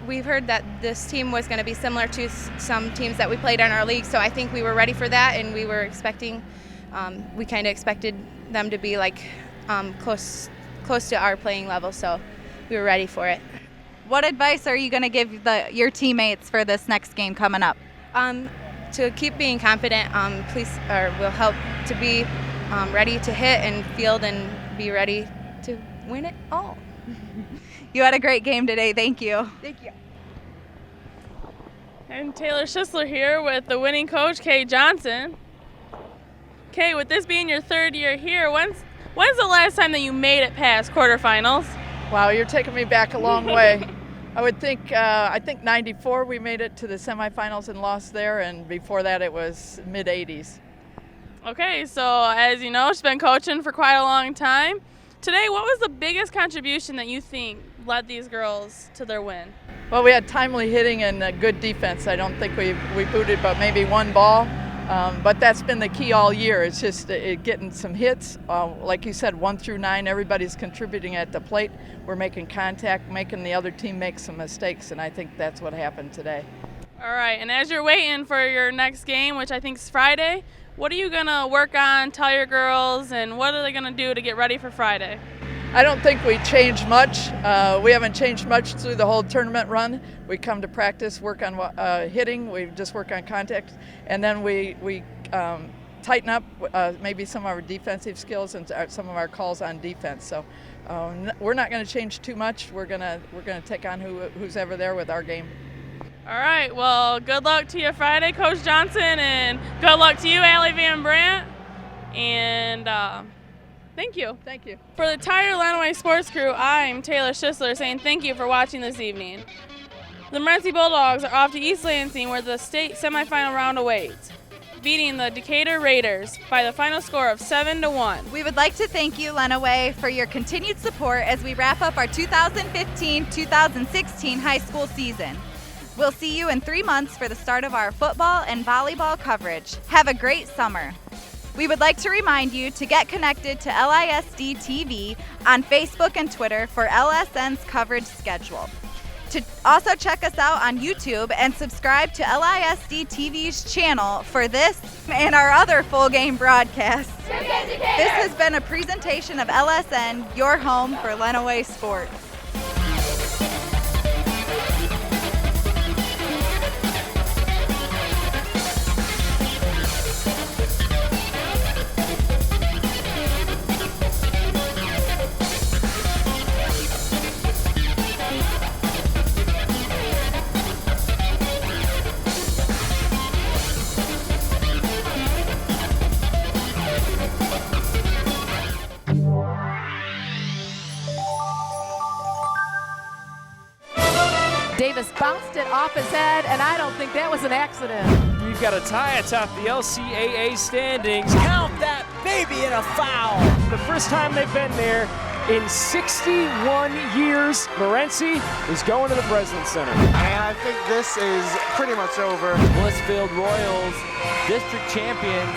we've heard that this team was going to be similar to some teams that we played in our league, so I think we were ready for that, and we were expecting, we kind of expected them to be like close to our playing level, so we were ready for it. What advice are you going to give your teammates for this next game coming up? To keep being confident, will help to be ready to hit and field and be ready to win it all. You had a great game today. Thank you. Thank you. And Taylor Schisler here with the winning coach, Kay Johnson. Kay, with this being your 3rd year here, when's the last time that you made it past quarterfinals? Wow, you're taking me back a long way. I think 94 we made it to the semifinals and lost there, and before that it was mid-80s. Okay, so as you know, she's been coaching for quite a long time. Today, what was the biggest contribution that you think led these girls to their win? Well, we had timely hitting and good defense. I don't think we booted but maybe 1 ball. But that's been the key all year. It's just getting some hits. Like you said, 1 through 9, everybody's contributing at the plate. We're making contact, making the other team make some mistakes, and I think that's what happened today. All right, and as you're waiting for your next game, which I think is Friday, what are you going to work on, tell your girls, and what are they going to do to get ready for Friday? I don't think we changed much. We haven't changed much through the whole tournament run. We come to practice, work on hitting, we just work on contact, and then we tighten up maybe some of our defensive skills and some of our calls on defense. So we're not going to change too much. We're going to take on who's ever there with our game. All right, well, good luck to you Friday, Coach Johnson, and good luck to you, Allie Van Brandt. And thank you. Thank you. For the entire Lenawee Sports crew, I'm Taylor Schisler saying thank you for watching this evening. The Morenci Bulldogs are off to East Lansing where the state semifinal round awaits, beating the Decatur Raiders by the final score of 7-1. We would like to thank you, Lenawee, for your continued support as we wrap up our 2015-2016 high school season. We'll see you in 3 months for the start of our football and volleyball coverage. Have a great summer. We would like to remind you to get connected to LISD TV on Facebook and Twitter for LSN's coverage schedule. To also check us out on YouTube and subscribe to LISD TV's channel for this and our other full game broadcasts. This has been a presentation of LSN, your home for Lenawee Sports. Davis bounced it off his head, and I don't think that was an accident. You've got a tie atop the LCAA standings. Count that baby in a foul. The first time they've been there in 61 years. Morenci is going to the President's Center. And I think this is pretty much over. Blissfield Royals, district champions.